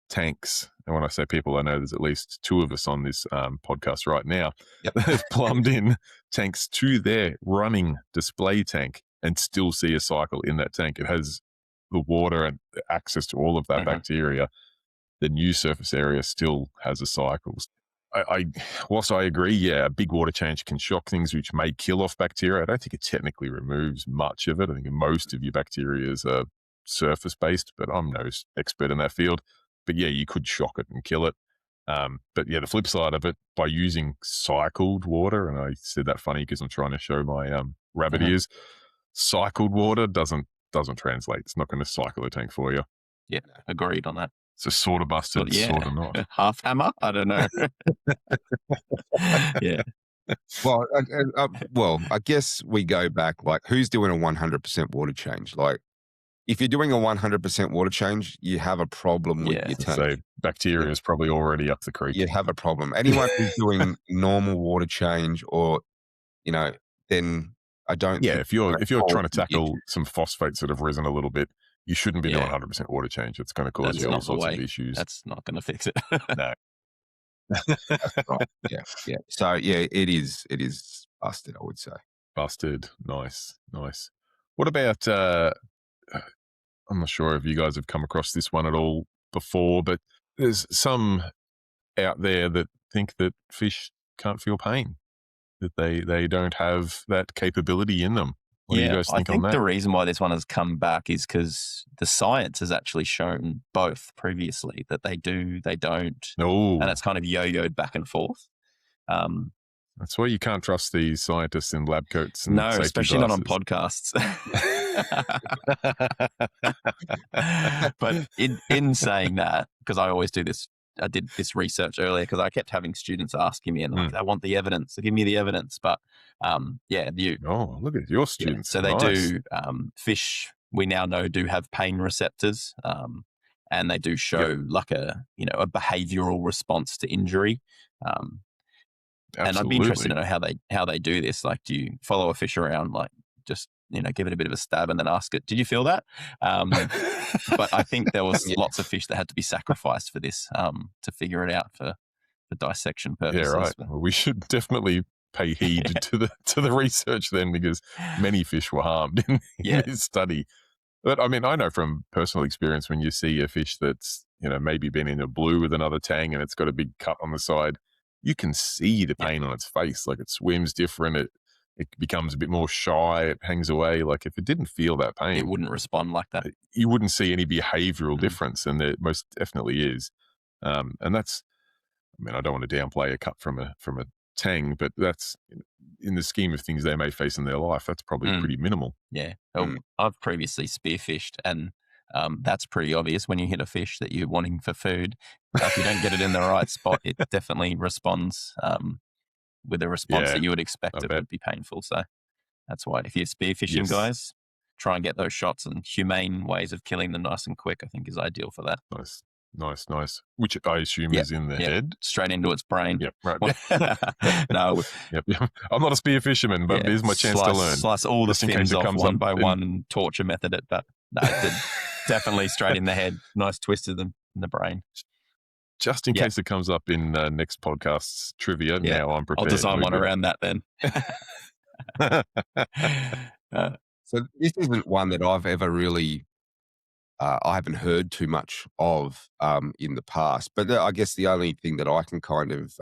tanks. And when I say people, I know there's at least 2 of us on this podcast right now that have plumbed in tanks to their running display tank and still see a cycle in that tank. It has the water and access to all of that bacteria. The new surface area still has a cycle. Whilst I agree, a big water change can shock things which may kill off bacteria. I don't think it technically removes much of it. I think most of your bacteria is surface-based, but I'm no expert in that field. But you could shock it and kill it. But the flip side of it, by using cycled water, and I said that funny because I'm trying to show my rabbit ears, cycled water doesn't translate. It's not going to cycle a tank for you. Yeah, agreed on that. So sort of busted, sort of not. Half hammer? I don't know. Well, I guess we go back, like, who's doing a 100% water change? Like, if you're doing a 100% water change, you have a problem with your tank. So bacteria is probably already up the creek. You have a problem. Anyone who's doing normal water change or, then I don't Yeah, think if you're trying to big tackle some phosphates that have risen a little bit, you shouldn't be doing Yeah. 100% water change. It's going to cause That's you all not the sorts of way. issues. That's not going to fix it. No. That's right. Yeah. So yeah, it is busted, I would say. Busted. Nice. What about? I'm not sure if you guys have come across this one at all before, but there's some out there that think that fish can't feel pain, that they don't have that capability in them. What do you guys I think on think that? the reason why this one has come back is because the science has actually shown both previously that they do, they don't, Oh, and it's kind of yo-yoed back and forth. That's why you can't trust these scientists in lab coats and No, safety especially glasses. not on podcasts. But in saying that, because I always do this, I did this research earlier because I kept having students asking me and like, they want the evidence. So give me the evidence. But Oh, look at your students. So they Nice. do. Fish, we now know, do have pain receptors, and they do show like a behavioral response to injury. And I'd be interested to know how they do this. Like, do you follow a fish around, like just give it a bit of a stab and then ask it, "Did you feel that?" But I think there was lots of fish that had to be sacrificed for this to figure it out for dissection purposes. Yeah, right. Well, we should definitely pay heed to the research then, because many fish were harmed in this study. But I mean, I know from personal experience, when you see a fish that's maybe been in a blue with another tang and it's got a big cut on the side, you can see the pain on its face. Like, it swims different. It becomes a bit more shy. It hangs away. Like, if it didn't feel that pain, it wouldn't respond like that. You wouldn't see any behavioral difference, and there most definitely is. And that's, I mean, I don't want to downplay a cut from a tang, but that's, in the scheme of things they may face in their life, that's probably pretty minimal. Yeah. I've previously spearfished, and that's pretty obvious when you hit a fish that you're wanting for food. If you don't get it in the right spot, it definitely responds with a response that you would expect it would be painful. So that's why, if you're spearfishing, guys, try and get those shots, and humane ways of killing them nice and quick, I think, is ideal for that. Nice. Which I assume is in the head. Straight into its brain. Yep, right. No. Yep. I'm not a spear fisherman, but here's my chance to learn. Slice all the fins off one by one and torture method it, but no, definitely straight in the head. Nice twist of them in the brain. Just in case it comes up in next podcast's trivia, now I'm prepared. I'll design one around that then. So this isn't one that I've ever really, I haven't heard too much of in the past. But I guess the only thing that I can kind of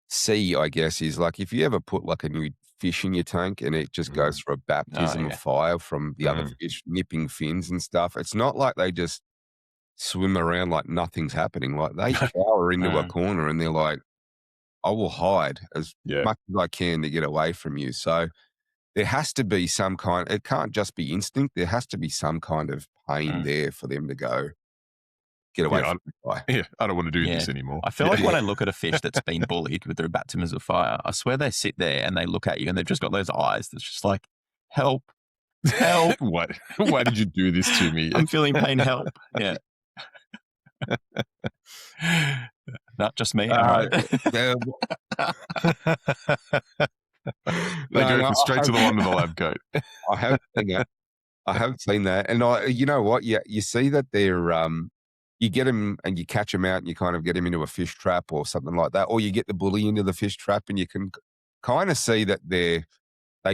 see, I guess, is like, if you ever put like a new fish in your tank and it just goes through a baptism of fire from the other fish nipping fins and stuff, it's not like they just swim around like nothing's happening. Like, they cower into a corner and they're like, I will hide as much as I can to get away from you. So there has to be some kind, it can't just be instinct. There has to be some kind of pain there for them to go, get away from the guy. Yeah, I don't want to do this anymore. I feel like when I look at a fish that's been bullied with their baptisms of fire, I swear they sit there and they look at you and they've just got those eyes that's just like, help. Why did you do this to me? I'm feeling pain, help. Yeah. Not just me. All right. They go straight to the one with the lab coat. I have seen that. And you know what? Yeah, you see that they're, you get them and you catch them out and you kind of get them into a fish trap or something like that, or you get the bully into the fish trap and you can kind of see that they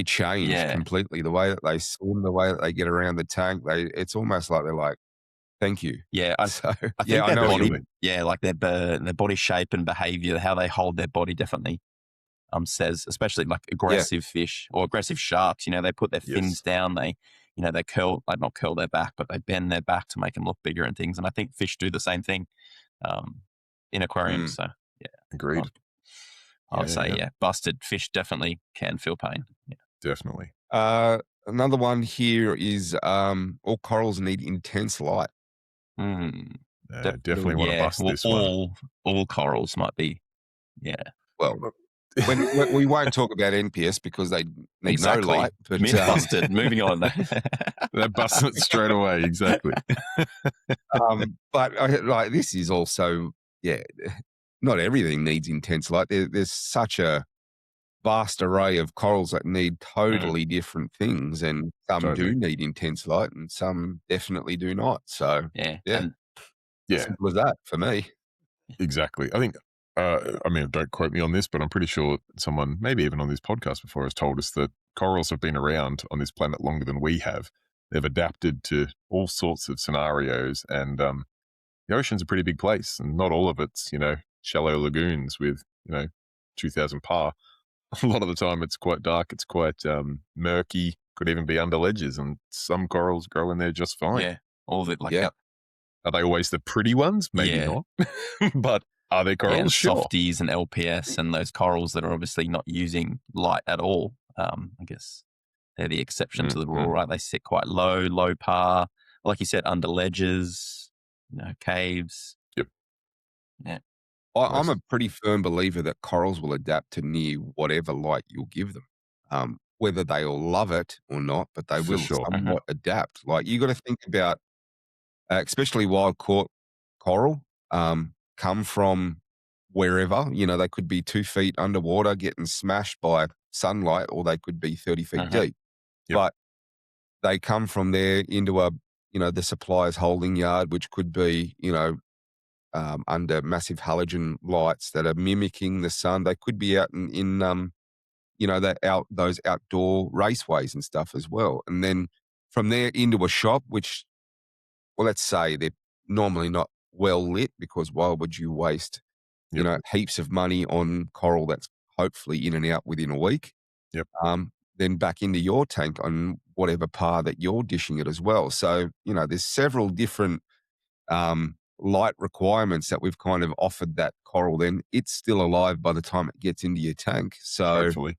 change completely. The way that they swim, the way that they get around the tank, it's almost like they're like, thank you. Yeah, I think their body, like their body shape and behavior, how they hold their body definitely says, especially like aggressive fish or aggressive sharks. They put their fins down. They curl, like not curl their back, but they bend their back to make them look bigger and things. And I think fish do the same thing in aquariums. So agreed. I'll say busted fish definitely can feel pain. Yeah, definitely. Another one here is all corals need intense light. Definitely want to bust this one. All corals might be, well, when we won't talk about NPS because they need no light. But, myth busted. Moving on. They're busting it straight away. Exactly. But like, this is also, not everything needs intense light. There's such a vast array of corals that need totally different things, and some Totally. do need intense light and some definitely do not. So, Yeah. yeah, And Yeah, simple as that for me. exactly. I think, I mean, don't quote me on this, but I'm pretty sure someone, maybe even on this podcast before, has told us that corals have been around on this planet longer than we have. They've adapted to all sorts of scenarios, and the ocean's a pretty big place, and not all of it's, shallow lagoons with, 2,000 par. A lot of the time it's quite dark, it's quite murky, could even be under ledges, and some corals grow in there just fine. yeah, all of it like Yeah. Are they always the pretty ones? Maybe Yeah. not. But are there corals? and Sure. softies and LPS and those corals that are obviously not using light at all. I guess they're the exception to the rule, right? They sit quite low par, like you said, under ledges, caves. Yep. Yeah. I'm a pretty firm believer that corals will adapt to near whatever light you'll give them, whether they'll love it or not, but they For will sure. somewhat adapt. Like, you got to think about, especially wild caught coral, come from wherever. They could be 2 feet underwater getting smashed by sunlight, or they could be 30 feet deep. Yep. But they come from there into the supplier's holding yard, which could be, under massive halogen lights that are mimicking the sun. They could be out in those outdoor raceways and stuff as well. And then from there into a shop, which, well, let's say they're normally not well lit, because why would you waste, Yep. heaps of money on coral that's hopefully in and out within a week? Yep. Then back into your tank on whatever par that you're dishing it as well. So, there's several different light requirements that we've kind of offered that coral. Then it's still alive by the time it gets into your tank. So, Hopefully.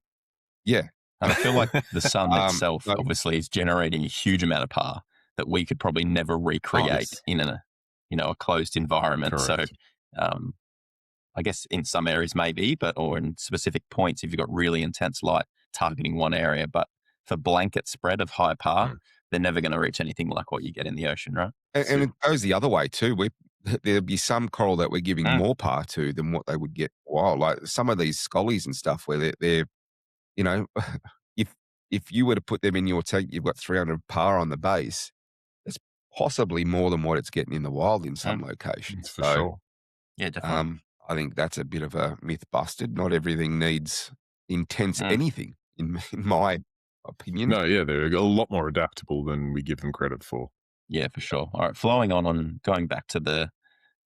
yeah. And I feel like the sun itself no- obviously is generating a huge amount of par that we could probably never recreate yes. in a closed environment. Correct. So I guess in some areas maybe, or in specific points if you've got really intense light targeting one area. But for blanket spread of high par, they're never going to reach anything like what you get in the ocean, right? And it goes the other way too. There'll be some coral that we're giving more par to than what they would get wild. Like some of these scollies and stuff where they're if you were to put them in your tank, you've got 300 par on the base. That's possibly more than what it's getting in the wild in some locations. For sure. Yeah, definitely. I think that's a bit of a myth busted. Not everything needs intense anything, in my opinion. No, yeah, they're a lot more adaptable than we give them credit for. Yeah, for sure. All right, flowing on going back to the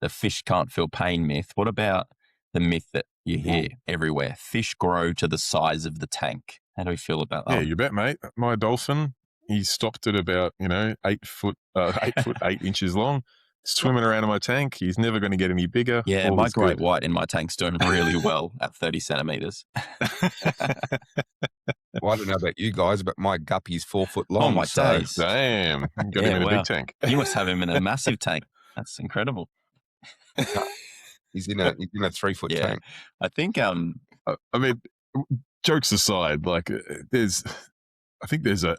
fish can't feel pain myth, what about the myth that you hear everywhere? Fish grow to the size of the tank. How do we feel about that? Yeah, you bet, mate. My dolphin, he stopped at about 8 foot 8 inches long, swimming around in my tank. He's never going to get any bigger. Yeah, All my is great good. white in my tank's doing really well at 30 centimeters. Well, I don't know about you guys, but my guppy's 4 foot long. Oh my days! Damn, got him in a big tank. You must have him in a massive tank. That's incredible. He's in a 3 foot tank. I think I mean, jokes aside, like I think there's a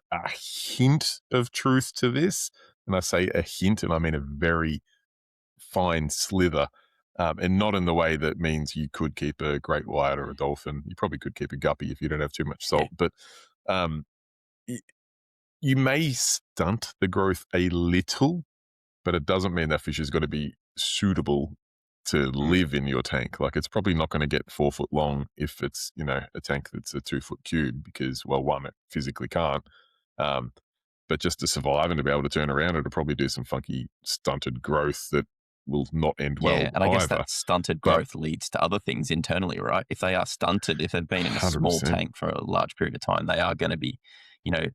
hint of truth to this, and I say a hint, and I mean a very fine slither, and not in the way that means you could keep a great white or a dolphin. You probably could keep a guppy if you don't have too much salt, but you may stunt the growth a little, but it doesn't mean that fish is going to be suitable to live in your tank. Like, it's probably not going to get 4 foot long if it's, a tank that's a 2 foot cube, because, well, one, it physically can't. But just to survive and to be able to turn around, it'll probably do some funky stunted growth that will not end well. Yeah, and I guess either. that stunted growth leads to other things internally, right? If they are stunted, if they've been in a small 100%. tank for a large period of time, they are going to be,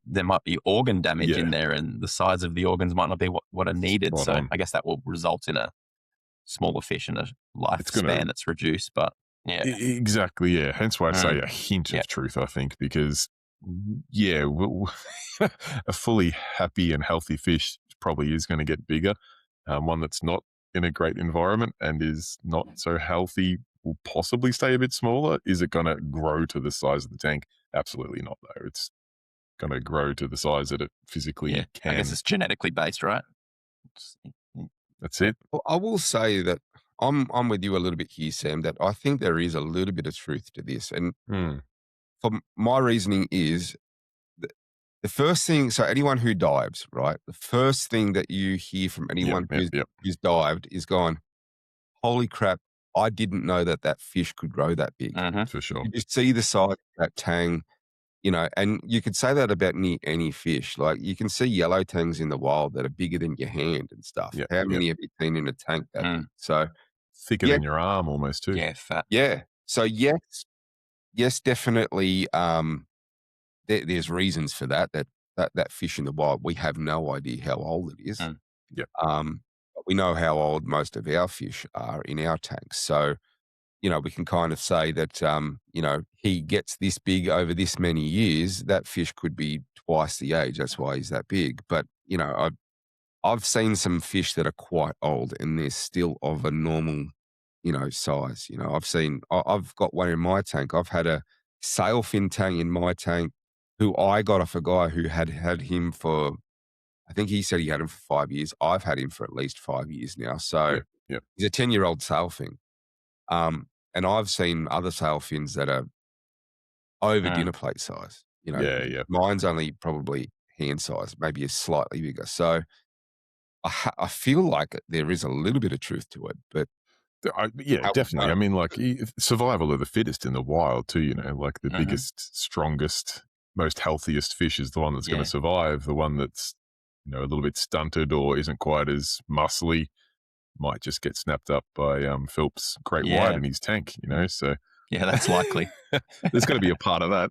there might be organ damage in there, and the size of the organs might not be what are needed. Spot so on. I guess that will result in a smaller fish and a lifespan that's reduced. But yeah, exactly. Yeah. Hence why I say a hint of truth, I think, because a fully happy and healthy fish probably is going to get bigger. One that's not in a great environment and is not so healthy will possibly stay a bit smaller. Is it going to grow to the size of the tank? Absolutely not, though. It's going to grow to the size that it physically can. I guess it's genetically based, right? That's it. Well, I will say that I'm with you a little bit here, Sam, that I think there is a little bit of truth to this. And my reasoning is the first thing. So anyone who dives, right? The first thing that you hear from anyone who's dived is gone, holy crap, I didn't know that fish could grow that big. For sure. You just see the size of that tang, and you could say that about any fish. Like you can see yellow tangs in the wild that are bigger than your hand and stuff. Yeah, How many have you seen in a tank that big? So thicker than your arm almost too. Yeah, fat. yeah. So yes, definitely. There's reasons for that fish in the wild. We have no idea how old it is. Yep. But we know how old most of our fish are in our tanks. So, we can kind of say that, he gets this big over this many years. That fish could be twice the age. That's why he's that big. But, I've seen some fish that are quite old and they're still of a normal, size. I've got one in my tank. I've had a sailfin tang in my tank who I got off a guy who had him for, I think he said he had him for 5 years. I've had him for at least 5 years now. So he's a 10-year-old sailfin. And I've seen other sailfins that are over dinner plate size. Mine's only probably hand size, maybe a slightly bigger. So I feel like there is a little bit of truth to it, but definitely. I mean, like survival of the fittest in the wild too. Like the biggest, strongest, most healthiest fish is the one that's going to survive. The one that's a little bit stunted or isn't quite as muscly might just get snapped up by Phelps' great white in his tank. So yeah, that's likely. There's got to be a part of that.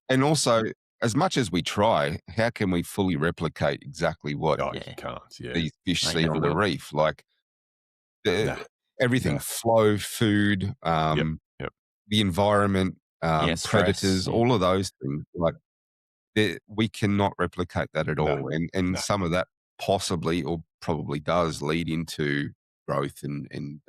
And also, as much as we try, how can we fully replicate exactly what you can't? Yeah, these fish see on the reef? Like everything, flow, food, the environment, predators, all of those things. Like we cannot replicate that at all. And some of that possibly or probably does lead into growth and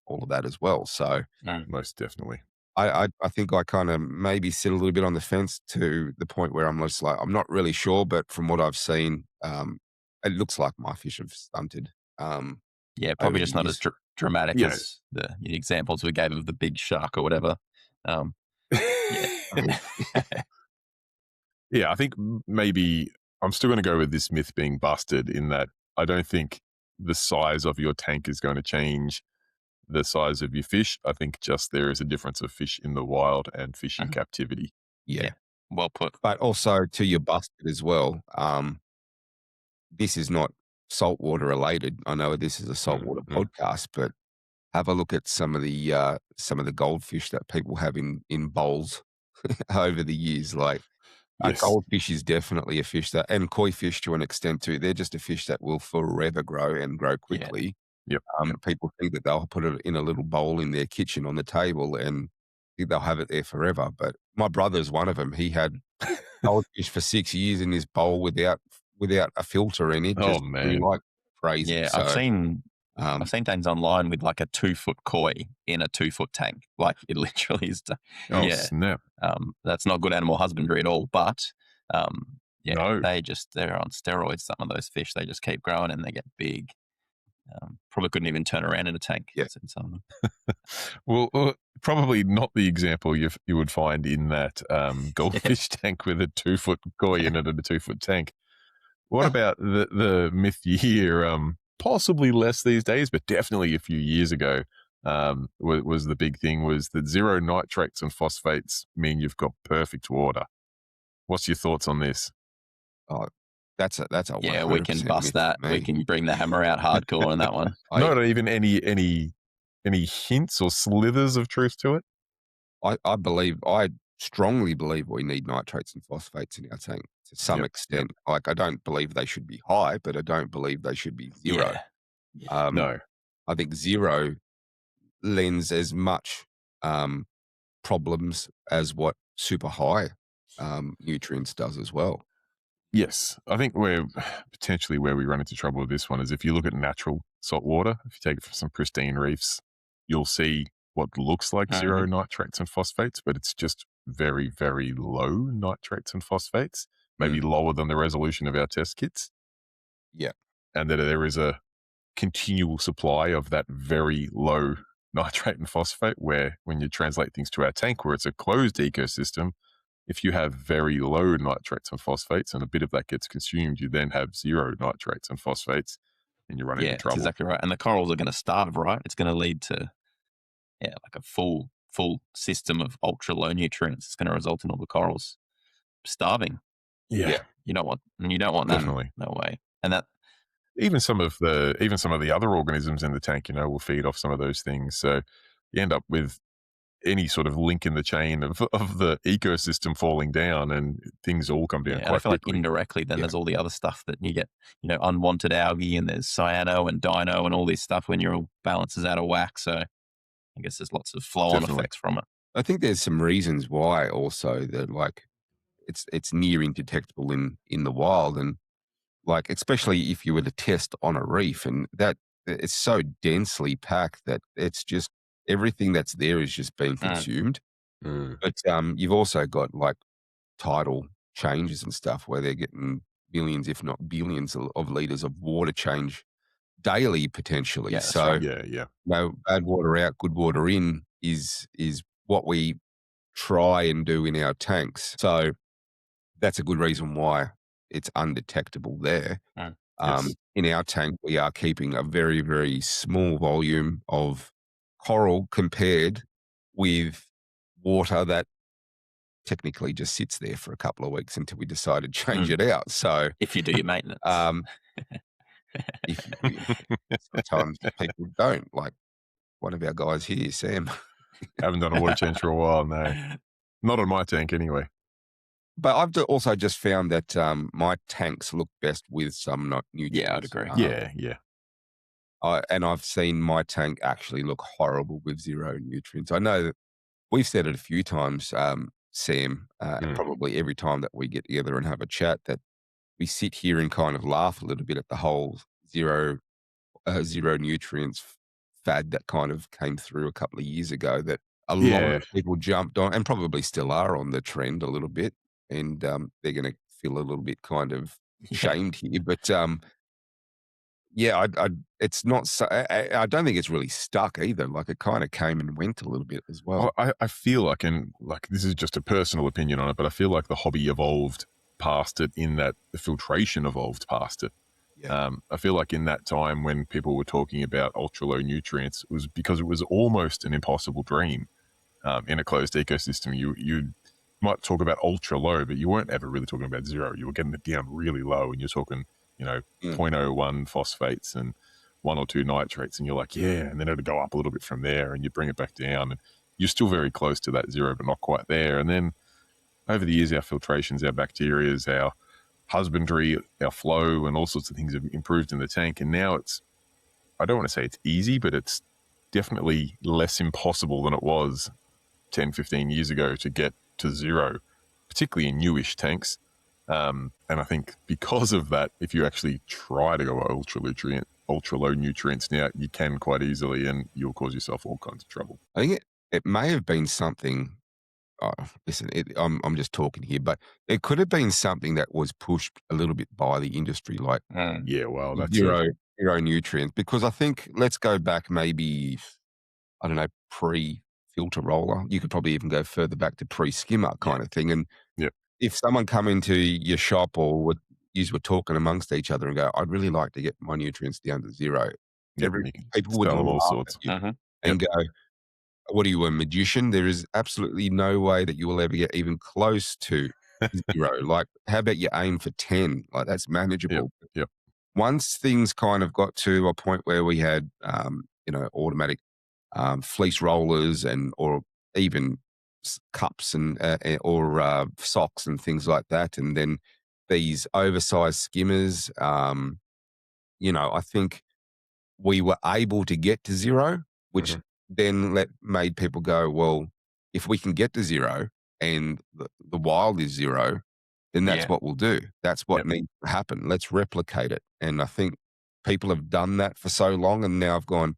all of that as well. So most definitely. I think I kind of maybe sit a little bit on the fence to the point where I'm just like, I'm not really sure, but from what I've seen, it looks like my fish have stunted. Probably just not as dramatic as the examples we gave of the big shark or whatever. I think maybe I'm still going to go with this myth being busted in that I don't think the size of your tank is going to change the size of your fish. I think just there is a difference of fish in the wild and fish in captivity. Yeah. Well put. But also to your busted as well, this is not saltwater related. I know this is a saltwater podcast, but have a look at some of the goldfish that people have in bowls over the years. Like goldfish is definitely a fish that, and koi fish to an extent too. They're just a fish that will forever grow and grow quickly. People think that they'll put it in a little bowl in their kitchen on the table and think they'll have it there forever. But my brother's one of them. He had goldfish for 6 years in his bowl without a filter in it. Just like crazy. Yeah, so, I've seen things online with like a 2-foot koi in a 2-foot tank. Like it literally is. Snap! That's not good animal husbandry at all. But no. they're on steroids. Some of those fish, they just keep growing and they get big. Probably couldn't even turn around in a tank. Well, probably not the example you would find in that goldfish tank with a 2-foot koi in it and a 2-foot tank. What about the myth you hear? Possibly less these days, but definitely a few years ago was the big thing was that zero nitrates and phosphates mean you've got perfect water. What's your thoughts on this? Oh, that's a we can bust that. We can bring the hammer out hardcore on that one. Not even any hints or slithers of truth to it. I strongly believe we need nitrates and phosphates in our tank to some extent. Like I don't believe they should be high, but I don't believe they should be zero. No, I think zero lends as much problems as what super high nutrients does as well. Yes, I think we're potentially where we run into trouble with this one is if you look at natural salt water, if you take it from some pristine reefs, you'll see what looks like zero nitrates and phosphates, but it's just very, very low nitrates and phosphates, maybe lower than the resolution of our test kits. Yeah. And that there is a continual supply of that very low nitrate and phosphate, where when you translate things to our tank, where it's a closed ecosystem, if you have very low nitrates and phosphates and a bit of that gets consumed, you then have zero nitrates and phosphates and you run into That's trouble. exactly right. And the corals are going to starve, right? It's going to lead to like a full system of ultra low nutrients. It's going to result in all the corals starving. Yeah, You don't want that. definitely. No way. And that even some of the other organisms in the tank, will feed off some of those things. So you end up with any sort of link in the chain of the ecosystem falling down, and things all come down and I quite feel quickly. like indirectly, then there's all the other stuff that you get, unwanted algae, and there's cyano and dino and all this stuff when your balance is out of whack. So I guess there's lots of flow-on Definitely. effects from it. I think there's some reasons why also that like it's near indetectable in the wild, and like especially if you were to test on a reef, and that it's so densely packed that it's just everything that's there is just being consumed. But you've also got like tidal changes and stuff where they're getting millions, if not billions, of liters of water change daily potentially. Yeah, that's So right. Yeah. bad water out, good water in is what we try and do in our tanks. So that's a good reason why it's undetectable there. Yes. In our tank, we are keeping a very, very small volume of coral compared with water that technically just sits there for a couple of weeks until we decide to change it out. So if you do your maintenance. if sometimes people don't, like one of our guys here, Sam. Haven't done a water change for a while, no. Not on my tank anyway. But I've also just found that my tanks look best with some nutrients. Yeah, I'd agree. Yeah. And I've seen my tank actually look horrible with zero nutrients. I know that we've said it a few times, Sam, probably every time that we get together and have a chat, that we sit here and kind of laugh a little bit at the whole zero nutrients fad that kind of came through a couple of years ago, that a lot of people jumped on and probably still are on the trend a little bit. And they're going to feel a little bit kind of shamed here. But it's not so, I don't think it's really stuck either. Like it kind of came and went a little bit as well. I feel like, and like this is just a personal opinion on it, but I feel like the hobby evolved past it in that the filtration evolved past it. I feel like in that time when people were talking about ultra low nutrients, it was because it was almost an impossible dream. In a closed ecosystem, you might talk about ultra low, but you weren't ever really talking about zero. You were getting it down really low, and you're talking, 0.01 phosphates and 1 or 2 nitrates, and you're like, and then it'd go up a little bit from there, and you bring it back down, and you're still very close to that zero, but not quite there. And then over the years, our filtrations, our bacterias, our husbandry, our flow, and all sorts of things have improved in the tank. And now I don't want to say it's easy, but it's definitely less impossible than it was 10, 15 years ago to get to zero, particularly in newish tanks. And I think because of that, if you actually try to go ultra low nutrients now, you can quite easily, and you'll cause yourself all kinds of trouble. I think it may have been something. Listen, I'm just talking here, but it could have been something that was pushed a little bit by the industry, like that's zero nutrients. Because I think, let's go back maybe, I don't know, pre-filter roller. You could probably even go further back to pre-skimmer kind of thing. And if someone come into your shop or you were talking amongst each other and go, I'd really like to get my nutrients down to zero. People would all laugh sorts. at you and go, what are you, a magician? There is absolutely no way that you will ever get even close to zero. Like, how about you aim for 10? Like, that's manageable. Yep. Once things kind of got to a point where we had, automatic fleece rollers or even cups or socks and things like that, and then these oversized skimmers, I think we were able to get to zero, which then made people go, well, if we can get to zero and the wild is zero, then that's what we'll do. That's what needs to happen. Let's replicate it. And I think people have done that for so long, and now I've gone,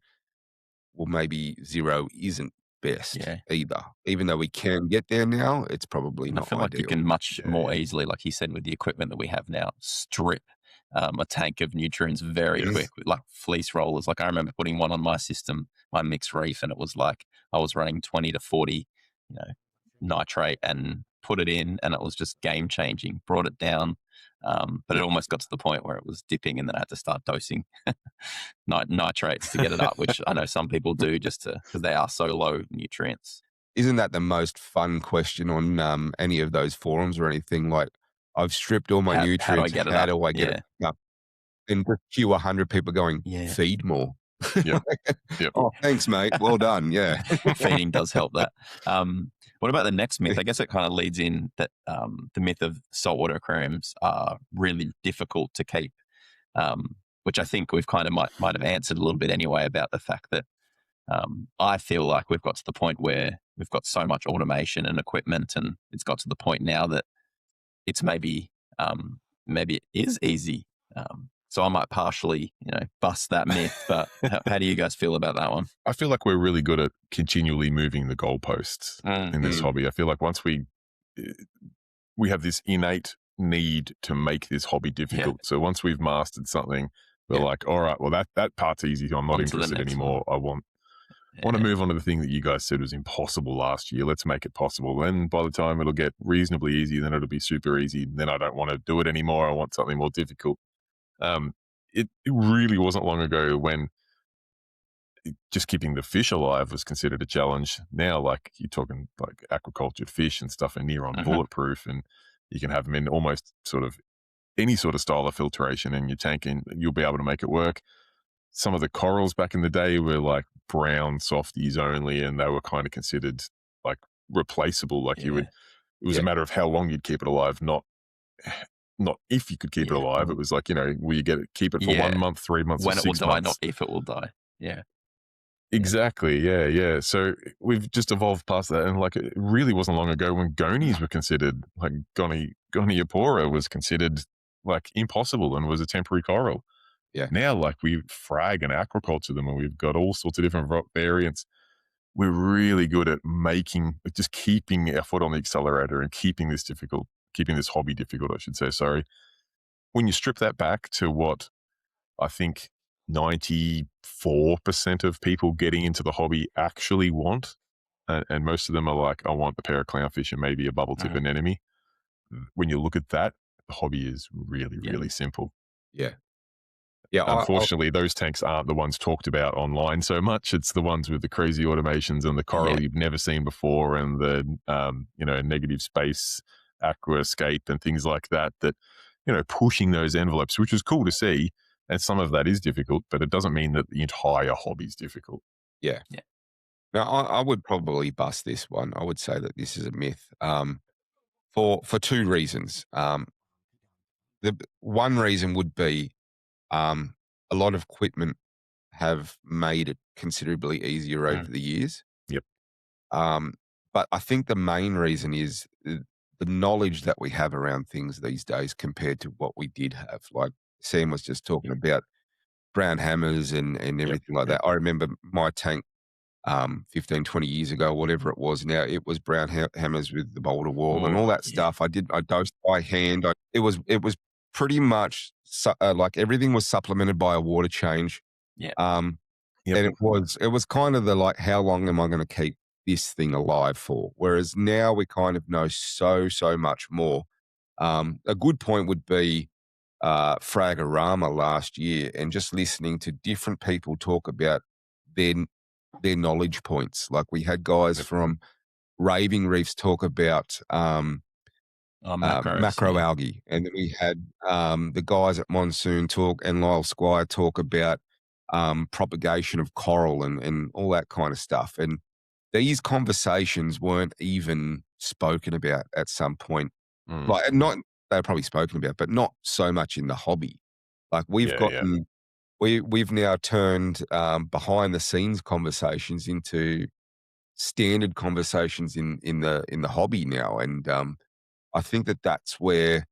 well, maybe zero isn't best either. Even though we can get there now, it's probably not I feel ideal. like you can much more easily, like you said, with the equipment that we have now, strip a tank of nutrients very quick, like fleece rollers. Like I remember putting one on my system, my mixed reef, and it was like I was running 20 to 40, nitrate, and put it in, and it was just game changing. Brought it down, but it almost got to the point where it was dipping, and then I had to start dosing nitrates to get it up, which I know some people do just because they are so low nutrients. Isn't that the most fun question on any of those forums or anything? Like, I've stripped all my nutrients. How do I get it up? How do I get it up? And just cue 100 people going, feed more. Yep. Oh, thanks, mate. Well done. Yeah. Feeding does help that. What about the next myth? I guess it kind of leads in that the myth of saltwater aquariums are really difficult to keep, which I think we've kind of might have answered a little bit anyway about the fact that I feel like we've got to the point where we've got so much automation and equipment, and it's got to the point now that it's maybe it is easy. So I might partially, bust that myth. But how do you guys feel about that one? I feel like we're really good at continually moving the goalposts in this hobby. I feel like once we have this innate need to make this hobby difficult. So once we've mastered something, we're like, all right, well that part's easy. I'm not interested anymore. I want to move on to the thing that you guys said was impossible last year. Let's make it possible. Then by the time it'll get reasonably easy, then it'll be super easy. Then I don't want to do it anymore. I want something more difficult. It really wasn't long ago when just keeping the fish alive was considered a challenge. Now, like you're talking like aquacultured fish and stuff are near on bulletproof, and you can have them in almost sort of any sort of style of filtration in your tank, and you'll be able to make it work. Some of the corals back in the day were like brown softies only, and they were kind of considered like replaceable. Like it was a matter of how long you'd keep it alive, not if you could keep it alive. It was like, will you keep it for 1 month, 3 months, when or it will 6 die, months? not if it will die. Yeah. Exactly. Yeah. So we've just evolved past that. And like, it really wasn't long ago when gonies were considered, like Goniopora was considered like impossible and was a temporary coral. Yeah. Now, like we frag and aquaculture them, and we've got all sorts of different variants. We're really good at just keeping our foot on the accelerator and keeping this hobby difficult, I should say. Sorry. When you strip that back to what I think 94% of people getting into the hobby actually want, and most of them are like, I want a pair of clownfish and maybe a bubble tip anemone. When you look at that, the hobby is really, really simple. Yeah. Unfortunately, those tanks aren't the ones talked about online so much. It's the ones with the crazy automations and the coral you've never seen before, and the negative space aquascape and things like that. That pushing those envelopes, which is cool to see, and some of that is difficult, but it doesn't mean that the entire hobby is difficult. Yeah. Now, I would probably bust this one. I would say that this is a myth for two reasons. The one reason would be a lot of equipment have made it considerably easier over the years. Yep. But I think the main reason is the knowledge that we have around things these days compared to what we did have. Like Sam was just talking about brown hammers and everything like that. I remember my tank 15, 20 years ago, whatever it was now, it was brown hammers with the boulder wall and all that stuff. I dosed by hand. It was pretty much like everything was supplemented by a water change. Yeah. And it was kind of the like, how long am I going to keep this thing alive for? Whereas now we kind of know so much more. A good point would be Fragorama last year, and just listening to different people talk about their knowledge points. Like we had guys from Raving Reefs talk about macroalgae, and then we had the guys at Monsoon talk, and Lyle Squire talk about propagation of coral and all that kind of stuff. And these conversations weren't even spoken about at some point. Like, not they were probably spoken about, but not so much in the hobby. Like we've gotten, we've now turned behind the scenes conversations into standard conversations in the hobby now, and I think that that's where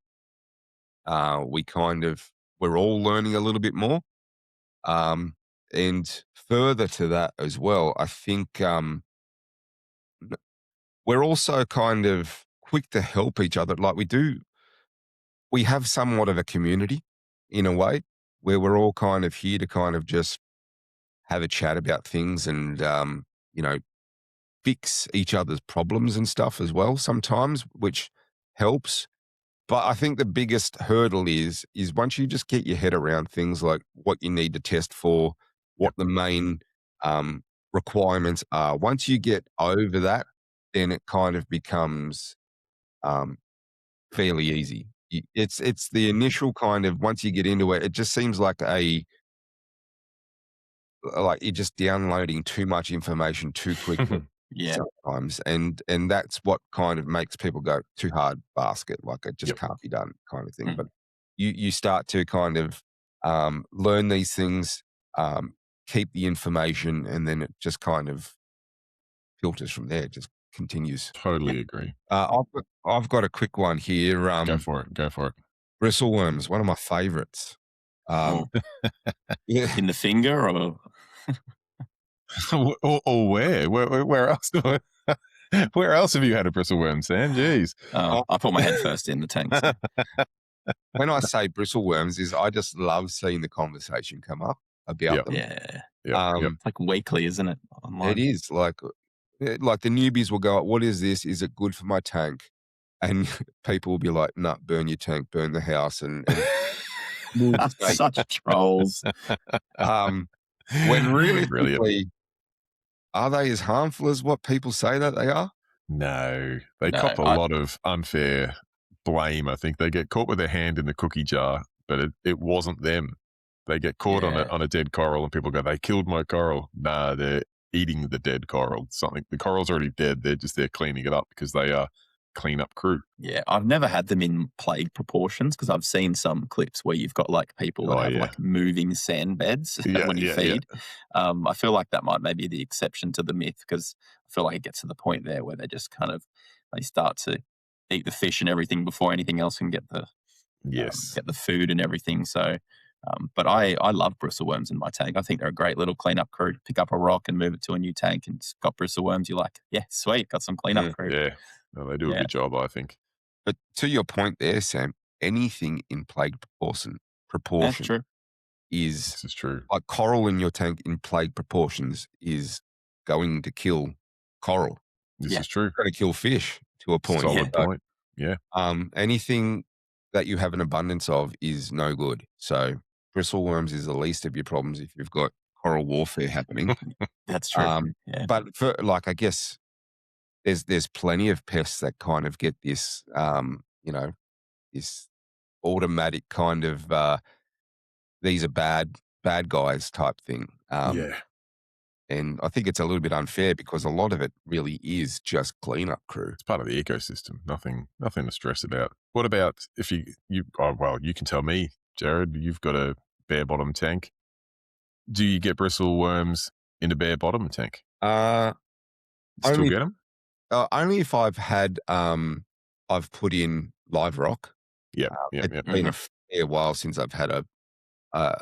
we're all learning a little bit more. And further to that as well, I think we're also kind of quick to help each other. Like we have somewhat of a community in a way, where we're all kind of here to kind of just have a chat about things and, you know, fix each other's problems and stuff as well sometimes, which helps. But I think the biggest hurdle is once you just get your head around things like what you need to test for, what Yep. the main requirements are. Once you get over that, then it kind of becomes um, fairly easy. It's the initial kind of once you get into it, it just seems like you're just downloading too much information too quickly Yeah. sometimes, and that's what kind of makes people go too hard basket, like it just Yep. can't be done, kind of thing. Mm. But you start to kind of learn these things, keep the information, and then it just kind of filters from there. It just continues. Totally agree. I've got a quick one here. Go for it. Go for it. Bristleworms, one of my favorites. Oh, Yeah, in the finger or or where? Where else? Where else have you had a bristleworm, Sam? Jeez. I put my head first in the tank. So. when I say bristleworms, is I just love seeing the conversation come up about Yep. them. Yeah. Yep. Yep. It's like weekly, isn't it? Online. It is like the newbies will go, "What is this? Is it good for my tank?" And people will be like, "No, burn your tank, burn the house," and we'll just say, Such trolls. when Brilliant. realistically, are they as harmful as what people say that they are? No, they No, cop a lot of unfair blame. I think they get caught with their hand in the cookie jar, but it wasn't them. They get caught Yeah. on a dead coral, and people go, "They killed my coral." Nah, they're eating the dead coral. Something the coral's already dead. They're just there cleaning it up because they are cleanup crew. Yeah, I've never had them in plague proportions because I've seen some clips where you've got like people that Oh, have yeah. like moving sand beds Yeah, when you yeah, feed. I feel like that might maybe be the exception to the myth because I feel like it gets to the point there where they just kind of they start to eat the fish and everything before anything else can Yes. get the food and everything. So, but I love bristleworms in my tank. I think they're a great little cleanup crew. Pick up a rock and move it to a new tank, and it's got bristleworms. You're like, yeah, sweet, got some cleanup crew. Yeah. No, they do a Yeah. good job, I think. But to your point there, Sam, anything in plague That's proportion true. is This is true. like coral in your tank in plague proportions is going to kill coral. This Yeah. is true. It's going to kill fish to a point. Solid Yeah. point. Yeah. Anything that you have an abundance of is no good. So bristleworms is the least of your problems if you've got coral warfare happening. That's true. Yeah. But for like, I guess there's plenty of pests that kind of get this, this automatic kind of these are bad guys type thing. Yeah. And I think it's a little bit unfair because a lot of it really is just cleanup crew. It's part of the ecosystem. Nothing to stress about. What about if you well, you can tell me, Jared, you've got a bare bottom tank. Do you get bristle worms in a bare bottom tank? Uh, Still only- get them? only if I've had I've put in live rock. Yeah. It's been a fair while since I've had a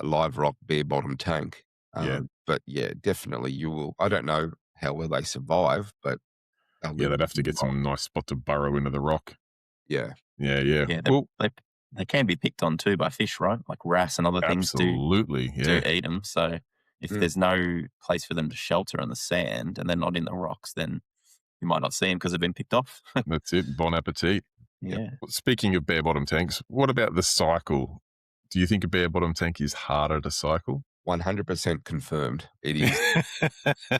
live rock bare bottom tank. Yeah. But yeah, definitely you will. I don't know how well they survive, but they'll Yeah, live they'd have to a get while. some nice spot to burrow into the rock. Yeah, Yeah. Yeah, Well, they can be picked on too by fish, right? Like wrasse and other things absolutely. do Yeah. eat them. So if Mm. there's no place for them to shelter on the sand and they're not in the rocks, then you might not see them because they've been picked off. That's it. Bon appetit. Yeah. Well, speaking of bare bottom tanks, what about the cycle? Do you think a bare bottom tank is harder to cycle? 100% confirmed. It is.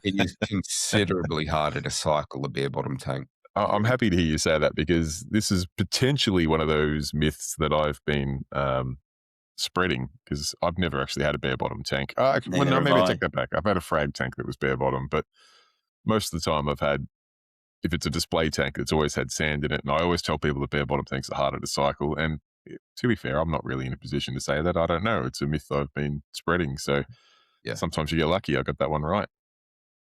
It is considerably harder to cycle a bare bottom tank. I'm happy to hear you say that because this is potentially one of those myths that I've been spreading because I've never actually had a bare bottom tank. Neither have Maybe I I. take that back. I've had a frag tank that was bare bottom, but most of the time I've had, if it's a display tank, it's always had sand in it. And I always tell people that bare bottom tanks are harder to cycle. And to be fair, I'm not really in a position to say that. I don't know. It's a myth I've been spreading. So Yeah. sometimes you get lucky. I got that one right.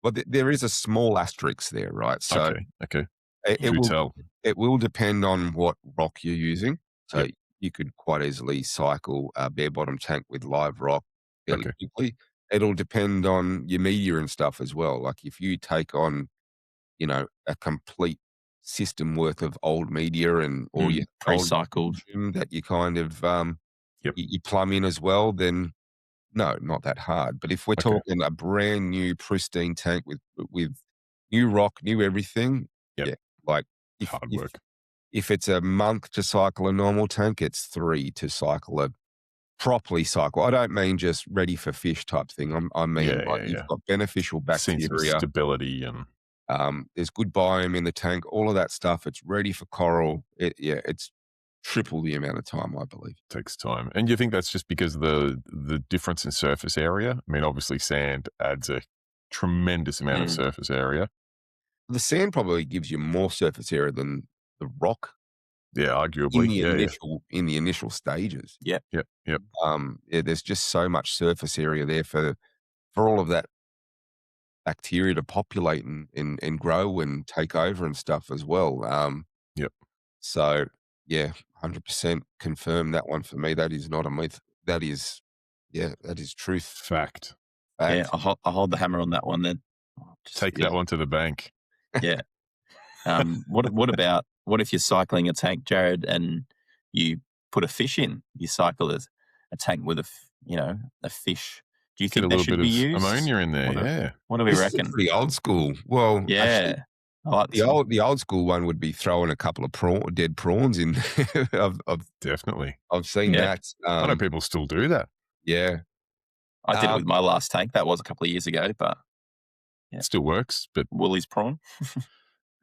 Well, there is a small asterisk there, right? So Okay. it Do will tell. it will depend on what rock you're using. So Yep. you could quite easily cycle a bare bottom tank with live rock fairly Okay. quickly. It'll depend on your media and stuff as well. Like if you take on, a complete system worth of old media and all your old Pre-cycled. that you kind of Yep. you plumb in as well, then no, not that hard. But if we're Okay. talking a brand new pristine tank with new rock, new everything, Yep. yeah, like Hard work. if it's a month to cycle a normal tank, it's 3 to cycle a properly cycle. I don't mean just ready for fish type thing. I mean like you've got beneficial Seen some bacteria. stability and There's good biome in the tank, all of that stuff. It's ready for coral. It's triple the amount of time, I believe. takes time. And you think that's just because of the difference in surface area? I mean, obviously sand adds a tremendous amount of surface area. The sand probably gives you more surface area than the rock Yeah, in arguably. the Yeah. initial stages. Yeah. Yep. There's just so much surface area there for all of that bacteria to populate and grow and take over and stuff as well. Yep. So yeah, 100% confirm that one for me. That is not a myth. That is truth. Fact. Yeah, Fact. I'll hold the hammer on that one then. Take that one to the bank. Yeah. What if you're cycling a tank, Jared, and you put a fish in? You cycle a tank with a fish. Do you Get a think that little should bit be of used? ammonia in there. What do we This reckon? is pretty old school. Well, Yeah, actually, I like this one. the old school one would be throwing a couple of dead prawns in. Definitely. I've seen Yeah. that. I know people still do that. Yeah, I did it with my last tank. That was a couple of years ago, but It still works, but Woolies prawn.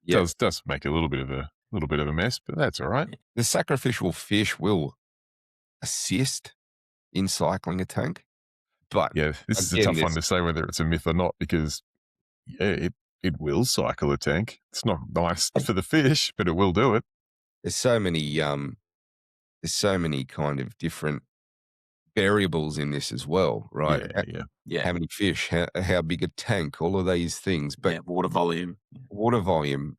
yeah. does make a little bit of a mess, but that's all right. The sacrificial fish will assist in cycling a tank, but Yeah, this is a again, tough one to say whether it's a myth or not because it will cycle a tank. It's not nice for the fish, but it will do it. there's so many kind of different variables in this as well, right? Yeah. How many fish, how big a tank, all of these things. But water volume. water volume,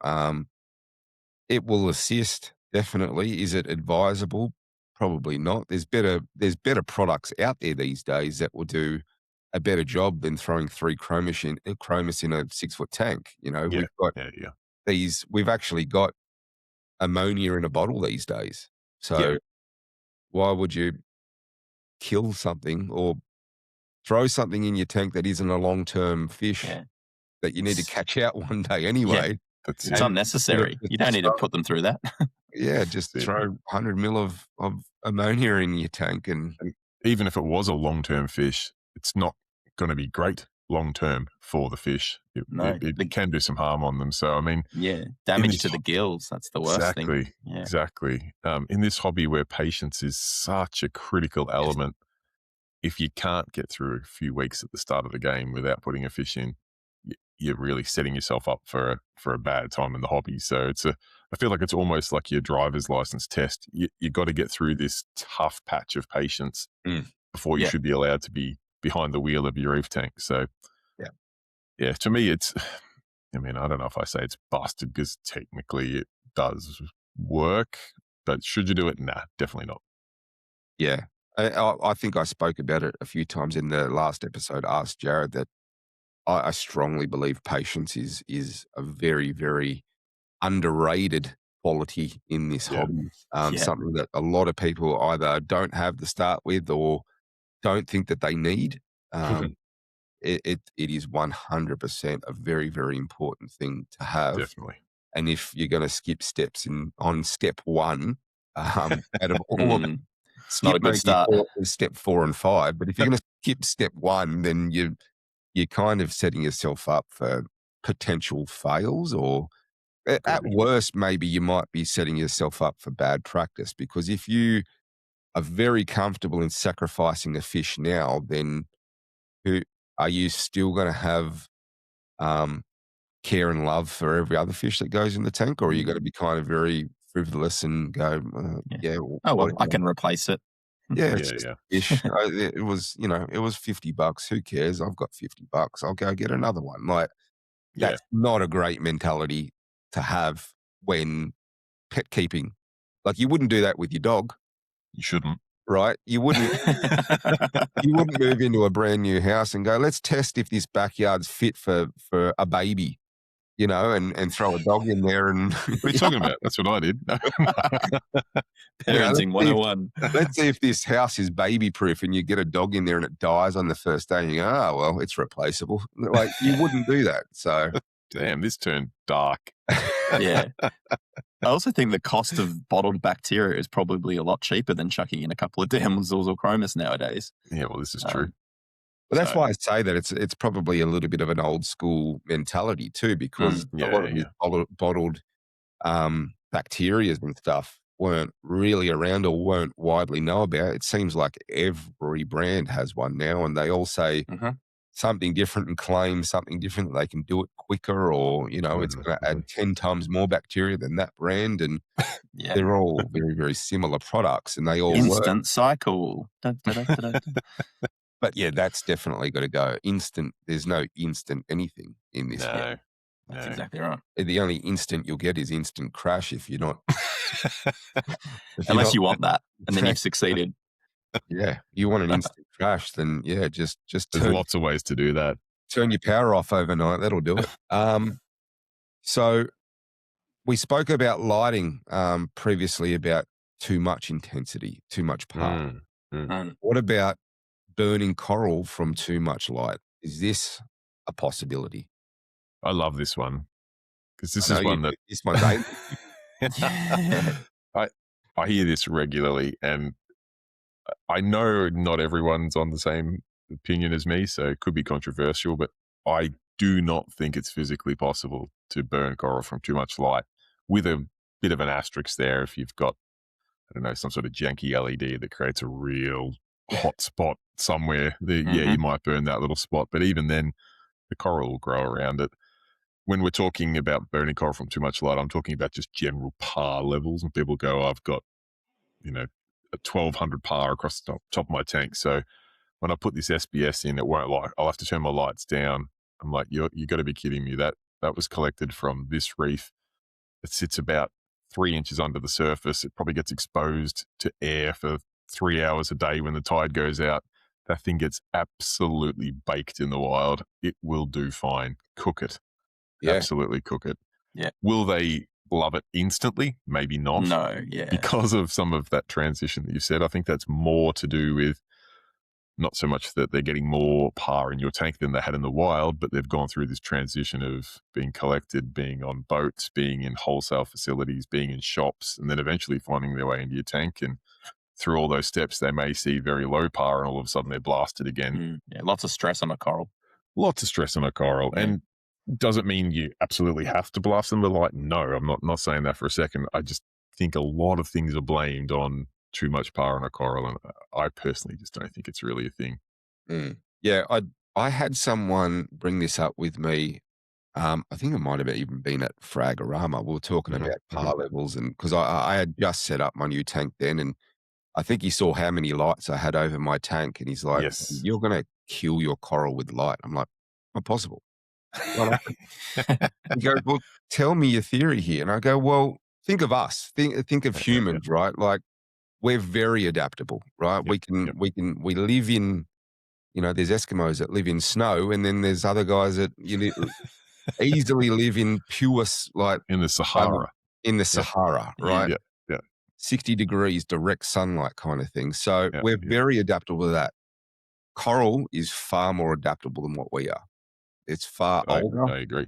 it will assist definitely. Is it advisable? Probably not. There's better products out there these days that will do a better job than throwing 3 chromis in a 6-foot tank. You know, Yeah. we've got Yeah. we've actually got ammonia in a bottle these days. So Yeah. why would you kill something or throw something in your tank that isn't a long-term fish that you need to catch out one day anyway? That's It's it. unnecessary. You don't need to put them through that. Yeah, just That's it. throw 100 mil of ammonia in your tank and Even if it was a long-term fish, it's not going to be great long-term for the fish. It can do some harm on them. So, I mean, damage to the gills. That's the worst thing. Exactly. In this hobby where patience is such a critical element, if you can't get through a few weeks at the start of the game without putting a fish in, you're really setting yourself up for a bad time in the hobby. So I feel like it's almost like your driver's license test. You got to get through this tough patch of patience before you should be allowed to be behind the wheel of your reef tank. So yeah, to me, I mean, I don't know if I say it's busted because technically it does work, but should you do it? Nah, definitely not. yeah. I think I spoke about it a few times in the last episode. Asked Jared that I strongly believe patience is a very, very underrated quality in this hobby. Something that a lot of people either don't have to start with or don't think that they need. It is 100% a very, very important thing to have. Definitely. And if you're going to skip steps on step 1, out of all of it, it's not a good start. Step 4 and 5, but if you're going to skip step 1, then you're kind of setting yourself up for potential fails, or at worst, maybe you might be setting yourself up for bad practice, because if you are very comfortable in sacrificing a fish now, then are you still going to have care and love for every other fish that goes in the tank, or are you going to be kind of very frivolous and go, I can replace it. Yeah, it's just fish. It was, it was $50. Who cares? I've got $50. I'll go get another one. Like, that's not a great mentality to have when pet keeping. Like, you wouldn't do that with your dog. You shouldn't. Right? You wouldn't move into a brand new house and go, let's test if this backyard's fit for a baby. and throw a dog in there and What are you talking about? That's what I did. Parenting 101. let's see if this house is baby proof, and you get a dog in there and it dies on the first day and you go, oh, well, it's replaceable. Like, you wouldn't do that. So Damn, this turned dark. Yeah. I also think the cost of bottled bacteria is probably a lot cheaper than chucking in a couple of damsels or chromis nowadays. Yeah, well, this is true. But that's why I say that it's probably a little bit of an old school mentality too, because a lot of these bottled bacteria and stuff weren't really around or weren't widely known about. It seems like every brand has one now, and they all say something different and claim something different, that they can do it quicker, or it's going to add 10 times more bacteria than that brand, and they're all very, very similar products, and they all instant work. cycle. But yeah, that's definitely got to go. Instant. There's no instant anything in this. No. That's exactly right. The only instant you'll get is instant crash if you're not. Unless you want that, and then you've succeeded. Yeah, you want an instant crash, then just There's lots of ways to do that. Turn your power off overnight. That'll do it. So we spoke about lighting previously, about too much intensity, too much power. What about burning coral from too much light? Is this a possibility? I love this one, because this is one that it's my daily. I hear this regularly, and I know not everyone's on the same opinion as me, so it could be controversial, but I do not think it's physically possible to burn coral from too much light, with a bit of an asterisk there if you've got, I don't know, some sort of janky LED that creates a real hot spot somewhere. You might burn that little spot, but even then, the coral will grow around it. When we're talking about burning coral from too much light, I'm talking about just general par levels. And people go, I've got, a 1200 par across the top of my tank. So when I put this SBS in, it won't light. I'll have to turn my lights down. I'm like, you got to be kidding me. That was collected from this reef. It sits about 3 inches under the surface. It probably gets exposed to air for 3 hours a day when the tide goes out. That thing gets absolutely baked in the wild. It will do fine. Cook it. Yeah. Absolutely cook it. Yeah. Will they love it instantly? Maybe not. No, yeah. Because of some of that transition that you said. I think that's more to do with not so much that they're getting more par in your tank than they had in the wild, but they've gone through this transition of being collected, being on boats, being in wholesale facilities, being in shops, and then eventually finding their way into your tank. And through all those steps, they may see very low par, and all of a sudden they're blasted again. Yeah, lots of stress on a coral. Lots of stress on a coral. Yeah. And does it mean you absolutely have to blast them with light? No, I'm not saying that for a second. I just think a lot of things are blamed on too much par on a coral, and I personally just don't think it's really a thing. Yeah, I had someone bring this up with me. I think it might have even been at Fragorama. We were talking about par levels, and because I had just set up my new tank then, and I think he saw how many lights I had over my tank, and he's like, yes. You're going to kill your coral with light. I'm like, not possible. He goes, well, tell me your theory here. And I go, well, think of us. Think of humans, right? Like, we're very adaptable, right? We live in, there's Eskimos that live in snow, and then there's other guys that easily live in pure, like in the Sahara. Sahara, right? Yeah. 60 degrees direct sunlight kind of thing. So we're very adaptable to that. Coral is far more adaptable than what we are. It's far older. I agree.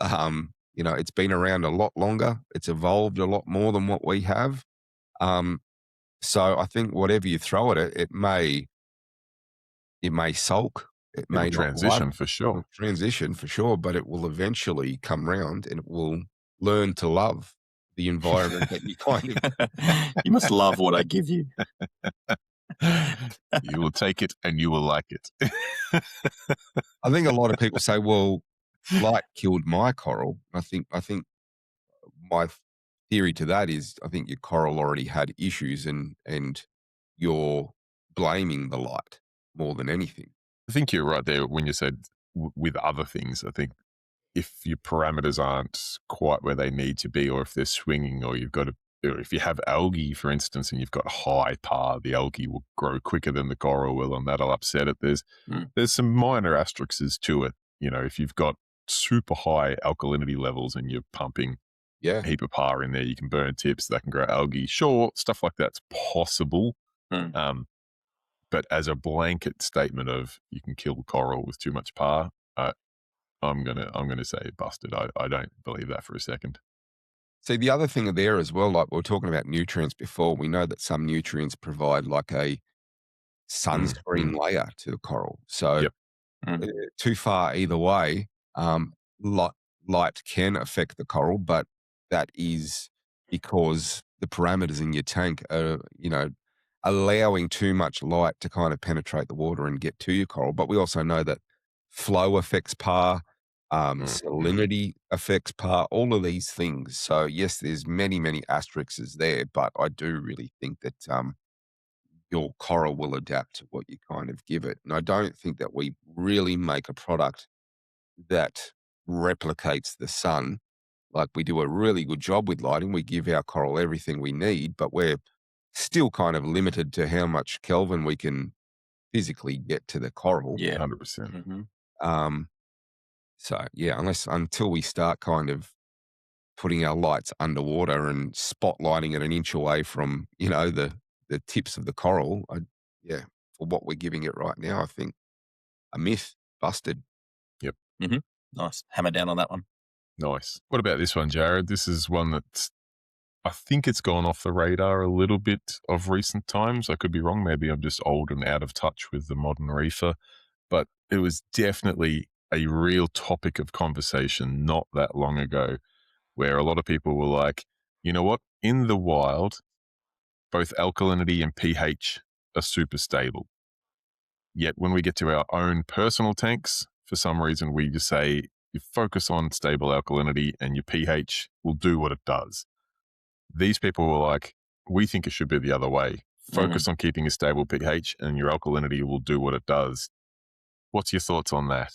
It's been around a lot longer. It's evolved a lot more than what we have. So I think whatever you throw at it, it may sulk. It may transition for sure. Transition for sure, but it will eventually come round, and it will learn to love the environment that you kind of. You must love what I give you. You will take it and you will like it. I think a lot of people say, well, light killed my coral. I think my theory to that is I think your coral already had issues, and you're blaming the light more than anything. I think you're right there when you said with other things. I think if your parameters aren't quite where they need to be, or if they're swinging, or if you have algae, for instance, and you've got high par, the algae will grow quicker than the coral will, and that'll upset it. There's some minor asterisks to it. If you've got super high alkalinity levels and you're pumping Yeah. a heap of par in there, you can burn tips that can grow algae. Sure, stuff like that's possible. But as a blanket statement of you can kill coral with too much par, I'm gonna say busted. I don't believe that for a second. See, the other thing there as well, like we were talking about nutrients before, we know that some nutrients provide like a sunscreen layer to the coral. So Yep. too far either way, light, light can affect the coral, but that is because the parameters in your tank are, allowing too much light to kind of penetrate the water and get to your coral. But we also know that flow affects par, salinity affects par, all of these things. So yes, there's many, many asterisks there, but I do really think that your coral will adapt to what you kind of give it. And I don't think that we really make a product that replicates the sun. Like we do a really good job with lighting. We give our coral everything we need, but we're still kind of limited to how much Kelvin we can physically get to the coral. Yeah. 100%. So yeah, until we start kind of putting our lights underwater and spotlighting it an inch away from, the tips of the coral, for what we're giving it right now, I think a myth busted. Yep. Nice. Hammer down on that one. Nice. What about this one, Jared? This is one that's, I think it's gone off the radar a little bit of recent times. I could be wrong. Maybe I'm just old and out of touch with the modern reefer, but it was definitely a real topic of conversation not that long ago, where a lot of people were like, you know what? In the wild, both alkalinity and pH are super stable. Yet when we get to our own personal tanks, for some reason, we just say, you focus on stable alkalinity and your pH will do what it does. These people were like, we think it should be the other way. Focus on keeping a stable pH and your alkalinity will do what it does. What's your thoughts on that?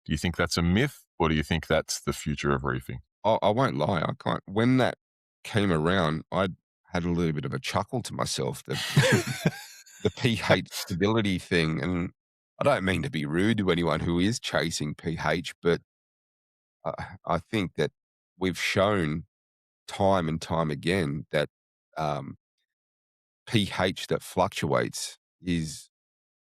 Do you think that's a myth or do you think that's the future of reefing? I won't lie. I can't. When that came around, I had a little bit of a chuckle to myself. The pH stability thing, and I don't mean to be rude to anyone who is chasing pH, but I think that we've shown time and time again that pH that fluctuates is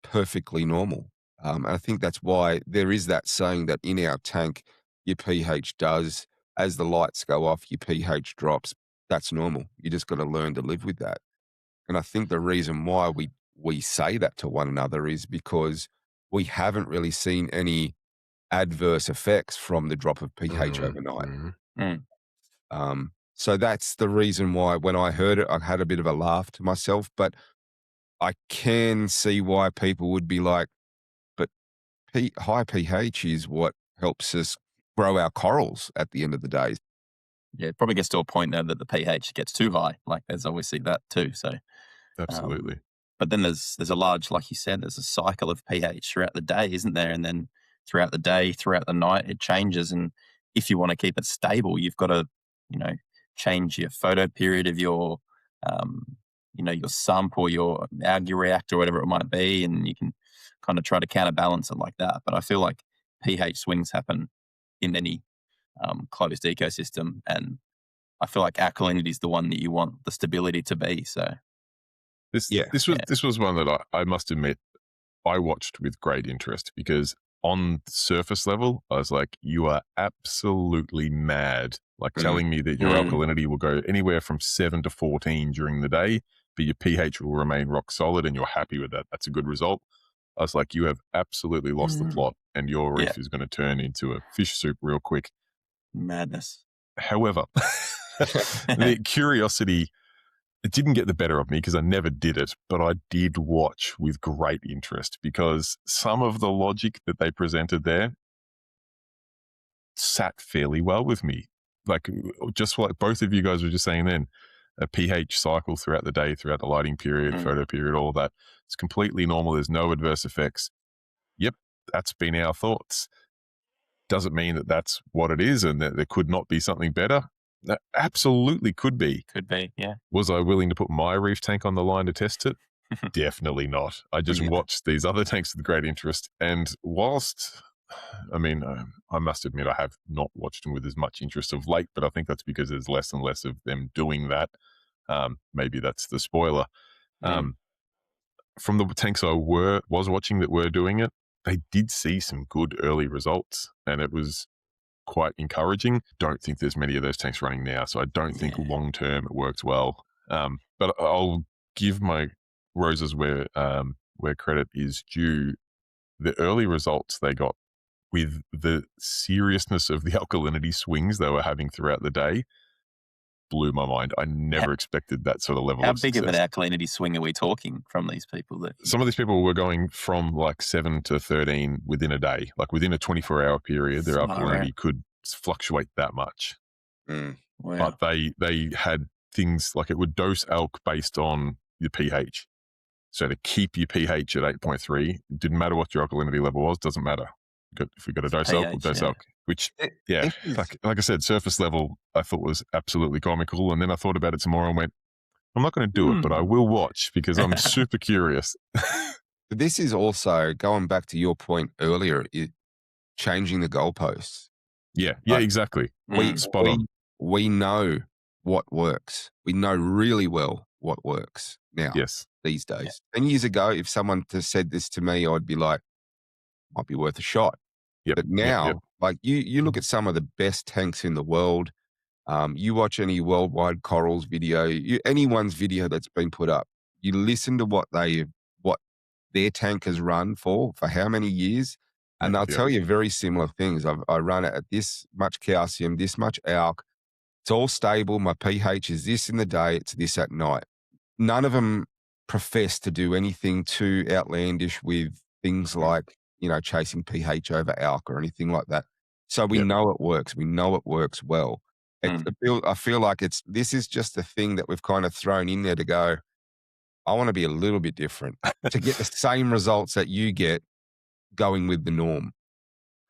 perfectly normal. And I think that's why there is that saying that in our tank, your pH does, as the lights go off, your pH drops. That's normal. You just got to learn to live with that. And I think the reason why we say that to one another is because we haven't really seen any adverse effects from the drop of pH overnight. So that's the reason why when I heard it, I had a bit of a laugh to myself, but I can see why people would be like, but high pH is what helps us grow our corals at the end of the day. Yeah, it probably gets to a point now that the pH gets too high. Like there's obviously that too. So Absolutely. But then there's a large, like you said, there's a cycle of pH throughout the day, isn't there? And then throughout the day, throughout the night, it changes. And if you want to keep it stable, you've got to, change your photo period of your, your sump or your algae reactor, or whatever it might be. And you can kind of try to counterbalance it like that. But I feel like pH swings happen in any closed ecosystem. And I feel like alkalinity is the one that you want the stability to be. So This was one that I must admit I watched with great interest because on surface level, I was like, you are absolutely mad. Like telling me that your alkalinity will go anywhere from 7 to 14 during the day, but your pH will remain rock solid and you're happy with that. That's a good result. I was like, you have absolutely lost the plot and your reef is going to turn into a fish soup real quick. Madness. However, the curiosity, it didn't get the better of me because I never did it, but I did watch with great interest because some of the logic that they presented there sat fairly well with me. Like just like both of you guys were just saying then, a pH cycle throughout the day, throughout the lighting period, photo period, all that. It's completely normal. There's no adverse effects. Yep, that's been our thoughts. Doesn't mean that that's what it is and that there could not be something better. That absolutely could be. Could be, yeah. Was I willing to put my reef tank on the line to test it? Definitely not. I just watched these other tanks with great interest. And whilst I mean, I must admit I have not watched them with as much interest of late, but I think that's because there's less and less of them doing that. Maybe that's the spoiler. Um, from the tanks I was watching that were doing it, they did see some good early results, and it was quite encouraging. Don't think there's many of those tanks running now, so I don't think long term it works well. But I'll give my roses where credit is due. The early results they got with the seriousness of the alkalinity swings they were having throughout the day blew my mind. I never expected that sort of level How of big success. of an alkalinity swing are we talking from these people? Some of these people were going from like 7 to 13 within a day, like within a 24-hour period. Their alkalinity could fluctuate that much. Wow. But they had things like it would dose alk based on your pH. So to keep your pH at 8.3, it didn't matter what your alkalinity level was, doesn't matter. If we got a dose alk, we'll dose alk. Which, like I said, surface level I thought was absolutely comical. And then I thought about it some more and went, I'm not going to do it, but I will watch because I'm super curious. But this is also, going back to your point earlier, changing the goalposts. Yeah, exactly. Spot on. We know what works. We know really well what works now these days. 10 years ago, if someone said this to me, I'd be like, might be worth a shot. But now, like you look at some of the best tanks in the world. You watch any Worldwide Corals video, anyone's video that's been put up, you listen to what their tank has run for how many years, and they'll tell you very similar things. I run it at this much calcium, this much alk. It's all stable. My pH is this in the day, it's this at night. None of them profess to do anything too outlandish with things like, chasing pH over alk or anything like that. So we know it works. We know it works well. I feel like this is just a thing that we've kind of thrown in there to go, I want to be a little bit different to get the same results that you get going with the norm.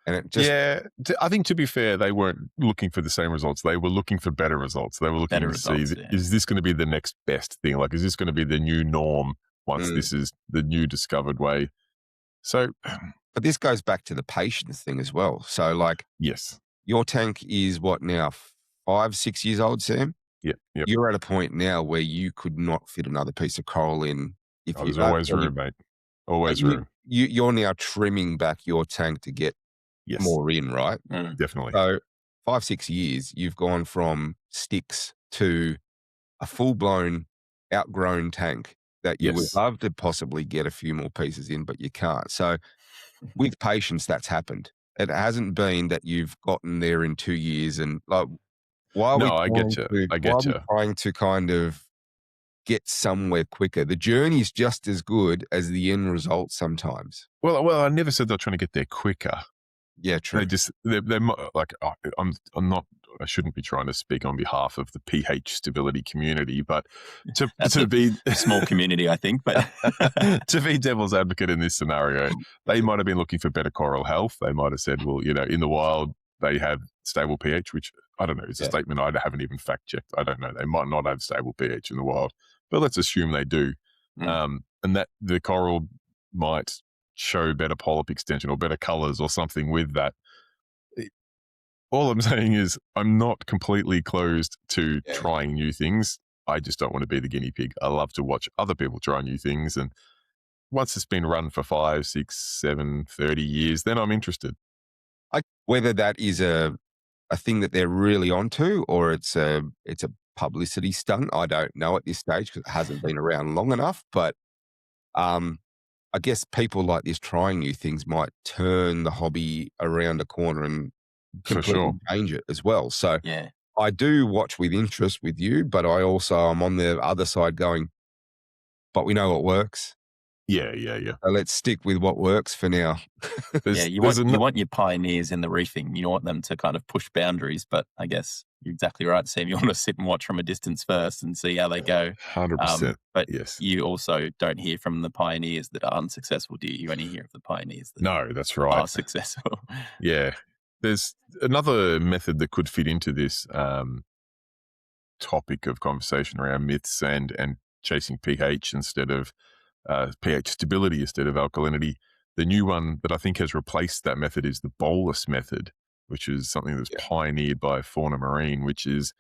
And it just, I think to be fair, they weren't looking for the same results. They were looking for better results. They were looking to see, is this going to be the next best thing? Like, is this going to be the new norm once this is the new discovered way? So, but this goes back to the patience thing as well. So like, your tank is what now, 5-6 years old, Sam? Yeah. You're at a point now where you could not fit another piece of coral in. There's always room, mate. Always room. You're now trimming back your tank to get more in, right? Definitely. So 5-6 years, you've gone from sticks to a full-blown, outgrown tank that you would love to possibly get a few more pieces in, but you can't. So with patience, that's happened. It hasn't been that you've gotten there in 2 years and like, I get you. Trying to kind of get somewhere quicker. The journey is just as good as the end result sometimes. Well, I never said they're trying to get there quicker. Yeah, true. They're like, I'm not. I shouldn't be trying to speak on behalf of the pH stability community, but to be a small community, I think. But to be devil's advocate in this scenario, they might have been looking for better coral health. They might have said, well, in the wild they have stable pH, which I don't know. It's a statement I haven't even fact checked. I don't know. They might not have stable pH in the wild, but let's assume they do, and that the coral might show better polyp extension or better colors or something with that. All I'm saying is I'm not completely closed to trying new things. I just don't want to be the guinea pig. I love to watch other people try new things. And once it's been run for 5, 6, 7, 30 years, then I'm interested. Whether that is a thing that they're really onto or it's a publicity stunt, I don't know at this stage because it hasn't been around long enough. But I guess people like this trying new things might turn the hobby around a corner and completely change it as well. So I do watch with interest with you, but I'm on the other side going, but we know what works. Yeah. So let's stick with what works for now. You want your pioneers in the reefing. You want them to kind of push boundaries, but I guess you're exactly right, Sam. You want to sit and watch from a distance first and see how they go. 100%. But you also don't hear from the pioneers that are unsuccessful, do you? You only hear of the pioneers that that's right. are successful. Yeah. There's another method that could fit into this topic of conversation around myths and chasing pH instead of pH stability instead of alkalinity. The new one that I think has replaced that method is the bolus method, which is something that's pioneered by Fauna Marine, which is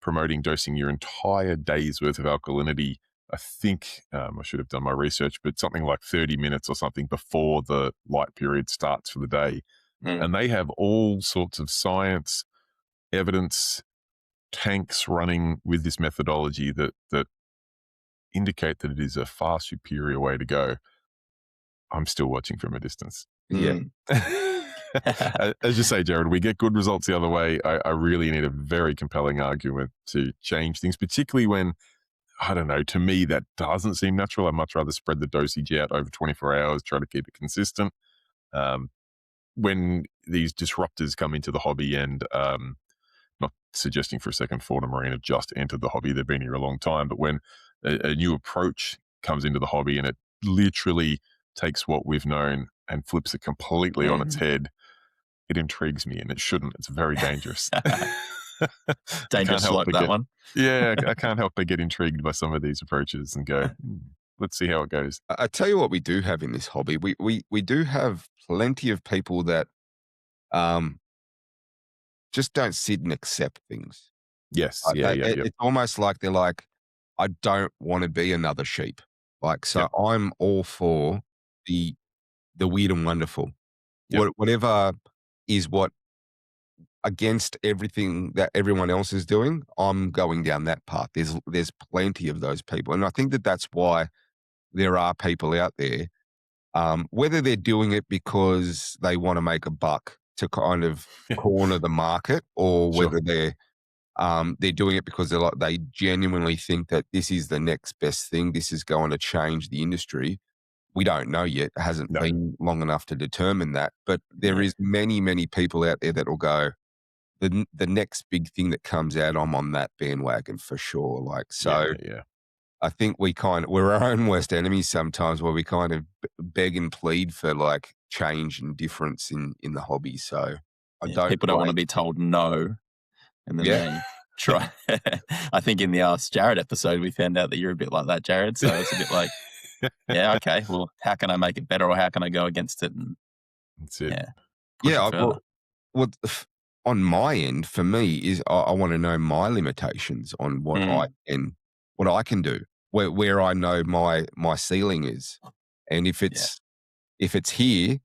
promoting dosing your entire day's worth of alkalinity. I think I should have done my research, but something like 30 minutes or something before the light period starts for the day. And they have all sorts of science, evidence, tanks running with this methodology that indicate that it is a far superior way to go. I'm still watching from a distance. Yeah. As you say, Jared, we get good results the other way. I really need a very compelling argument to change things, particularly when, I don't know, to me, that doesn't seem natural. I'd much rather spread the dosage out over 24 hours, try to keep it consistent. When these disruptors come into the hobby, and not suggesting for a second Fauna Marine have just entered the hobby, they've been here a long time, but when a new approach comes into the hobby and it literally takes what we've known and flips it completely on its head, it intrigues me, and it shouldn't. It's very dangerous. Dangerous slope, that one. Yeah, I can't help but get intrigued by some of these approaches and go, let's see how it goes. I tell you what we do have in this hobby. We do have plenty of people that just don't sit and accept things. Yes. It's almost like they're like, I don't want to be another sheep. Like, so I'm all for the weird and wonderful. Whatever is what against everything that everyone else is doing, I'm going down that path. There's plenty of those people. And I think that's why there are people out there, whether they're doing it because they want to make a buck to kind of corner the market, or whether they're doing it because they genuinely think that this is the next best thing. This is going to change the industry. We don't know yet. It hasn't been long enough to determine that. But there is many, many people out there that will go, the next big thing that comes out, I'm on that bandwagon for sure. Like, so I think we're our own worst enemies sometimes, where we kind of beg and plead for like change and difference in the hobby. So people don't want to be told no. And then they try. I think in the Ask Jared episode, we found out that you're a bit like that, Jared. So it's a bit like, okay, well, how can I make it better, or how can I go against it? And that's it. Well, on my end, for me, is I want to know my limitations on what I can do, where I know my ceiling is, and if it's here,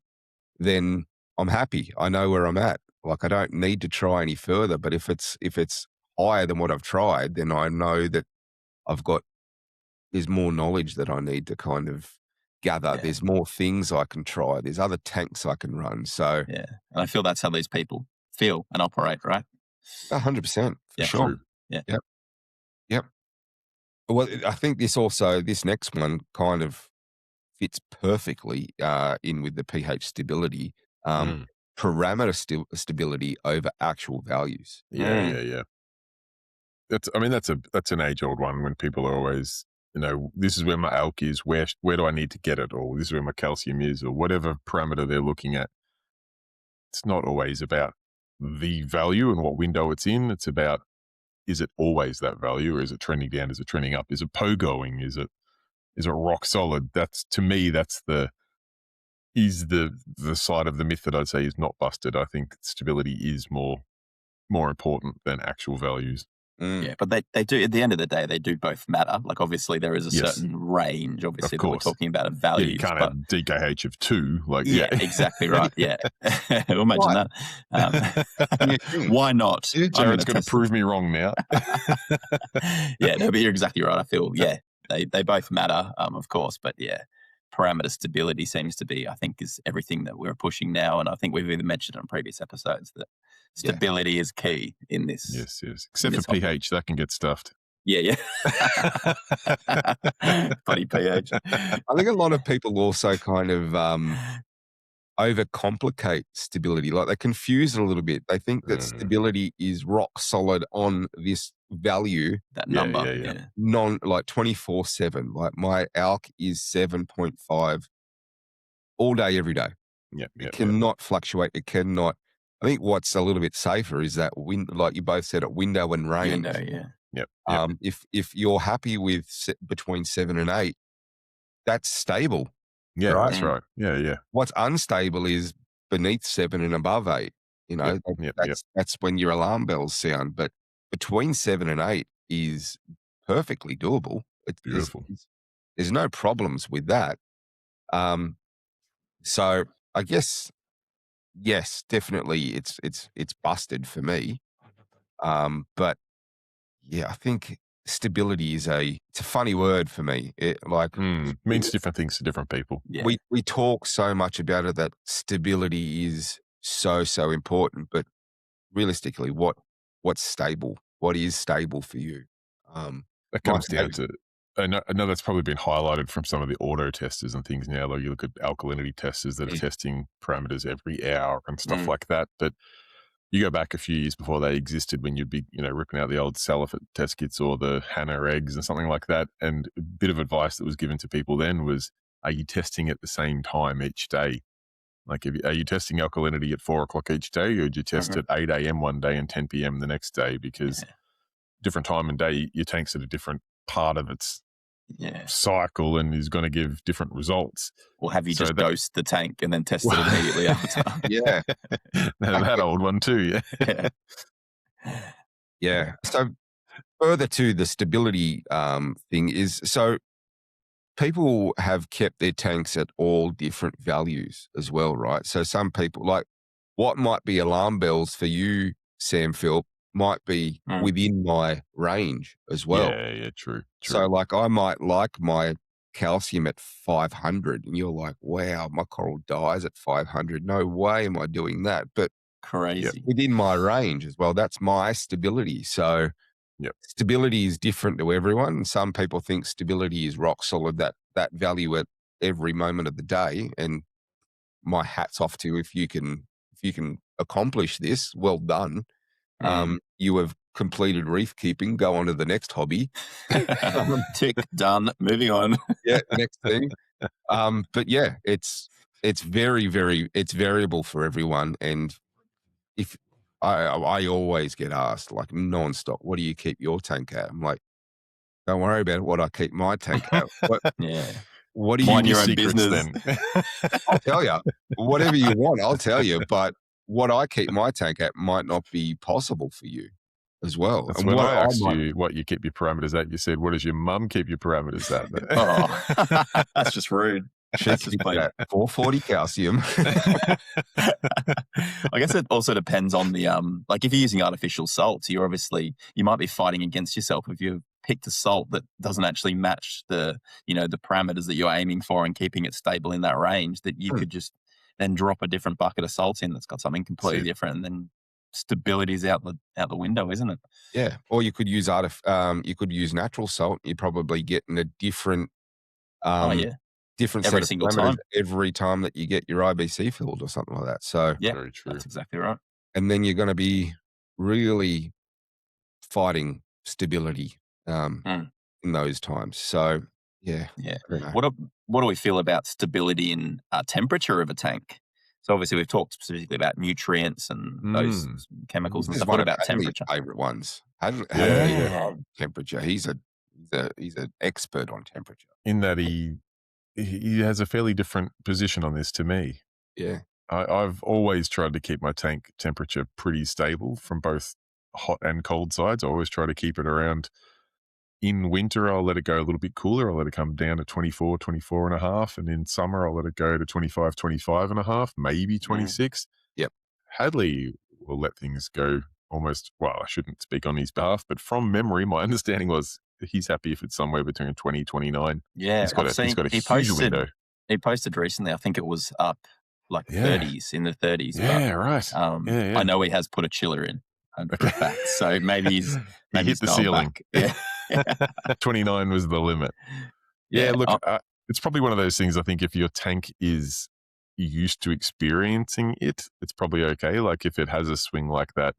then I'm happy. I know where I'm at. Like, I don't need to try any further. But if it's higher than what I've tried, then I know that there's more knowledge that I need to kind of gather. There's more things I can try. There's other tanks I can run. So and I feel that's how these people feel and operate, right? 100%, for sure. True. Yep. Well, I think this next one kind of fits perfectly in with the pH stability. Parameter stability over actual values. Yeah. That's an age-old one, when people are always, this is where my alk is, where do I need to get it, or this is where my calcium is, or whatever parameter they're looking at. It's not always about the value and what window it's in. It's about, is it always that value, or is it trending down? Is it trending up? Is it pogoing? Is it rock solid? That's, to me, that's the side of the myth that I'd say is not busted. I think stability is more important than actual values. Yeah, but they do, at the end of the day, they do both matter. Like, obviously there is a certain range, obviously, that we're talking about of values. You can't have DKH of 2. Like, exactly right. Yeah. Imagine that. Why not? Jared's going to prove me wrong now. But you're exactly right. I feel, they both matter, of course, but parameter stability seems to be, I think, is everything that we're pushing now. And I think we've even mentioned on previous episodes that stability is key in this. Yes. Except for pH, that can get stuffed. Yeah. Bloody pH. I think a lot of people also kind of overcomplicate stability. Like, they confuse it a little bit. They think that stability is rock solid on this value, that number, like 24/7. Like, my alk is 7.5 all day, every day. It cannot fluctuate. It cannot. I think what's a little bit safer is that like you both said, window and range. If you're happy with between 7 and 8, that's stable. Yeah, Right. that's right. Yeah, yeah. What's unstable is beneath 7 and above 8. You know, Yep. that's when your alarm bells sound. But between 7 and 8 is perfectly doable. Beautiful. There's no problems with that. So I guess yes, definitely it's busted for me. But yeah, I think stability is it's a funny word for me. It like Means different things to different people. Yeah. we talk so much about it that stability is so important, but realistically, what's stable? What is stable for you? That My comes down to, I know that's probably been highlighted from some of the auto testers and things now. Like you look at alkalinity testers that are testing parameters every hour and stuff like that. But you go back a few years before they existed, when you'd be, ripping out the old Salifit test kits or the Hannah eggs and something like that. And a bit of advice that was given to people then was, are you testing at the same time each day? Like, are you testing alkalinity at 4 o'clock each day, or do you test at 8 a.m. one day and 10 p.m. the next day? Because different time and day, your tank's at a different part of its cycle and is going to give different results. Or have you just dosed the tank and then tested it immediately after? Yeah. that old one too, Yeah. So further to the stability thing is, so people have kept their tanks at all different values as well, right? So some people, like what might be alarm bells for you, Sam Phil, might be within my range as well. Yeah, true. So like I might like my calcium at 500 and you're like, wow, my coral dies at 500. No way am I doing that. But crazy. within my range as well, that's my stability. So stability is different to everyone. Some people think stability is rock solid, that value at every moment of the day. And my hat's off to you if you can accomplish this. Well done. You have completed reef keeping. Go on to the next hobby. Tick, done. Moving on. Next thing. But yeah, it's very, very, it's variable for everyone. And if I always get asked like nonstop, what do you keep your tank at? I'm like, don't worry about what I keep my tank at. What do you mind your own secrets business? Then? I'll tell you whatever you want. I'll tell you, but what I keep my tank at might not be possible for you as well. That's and when what I asked you what you keep your parameters at. You said, "What does your mum keep your parameters at?" Oh, that's just rude. That's just plain 440 calcium. I guess it also depends on the like if you're using artificial salts, you might be fighting against yourself if you've picked a salt that doesn't actually match the the parameters that you're aiming for and keeping it stable in that range, that you could just then drop a different bucket of salt in that's got something completely different, and then stability's out the window, isn't it? Yeah. Or you could use natural salt. You're probably getting a different different every set of single parameters time. every time that you get your IBC filled or something like that. So yeah, very true. that's exactly right. And then you're going to be really fighting stability in those times. So yeah. What do we feel about stability in temperature of a tank? So obviously we've talked specifically about nutrients and those chemicals and This is stuff. one What of about Hadley's temperature? favorite ones. Hadley temperature. He's an expert on temperature. In that he has a fairly different position on this to me. Yeah. I've always tried to keep my tank temperature pretty stable from both hot and cold sides. I always try to keep it around. In winter, I'll let it go a little bit cooler. I'll let it come down to 24, 24 and a half. And in summer, I'll let it go to 25, 25 and a half, maybe 26. Yep. Hadley will let things go almost, well, I shouldn't speak on his behalf, but from memory, my understanding was he's happy if it's somewhere between 20, 29. Yeah, he's got a huge window. He posted recently, I think it was up like 30s, in the 30s. Yeah, right. I know he has put a chiller in, for a fact. So maybe he's he hit the ceiling. Yeah. 29 was the limit. Yeah, look, it's probably one of those things. I think if your tank is used to experiencing it, it's probably okay. Like if it has a swing like that,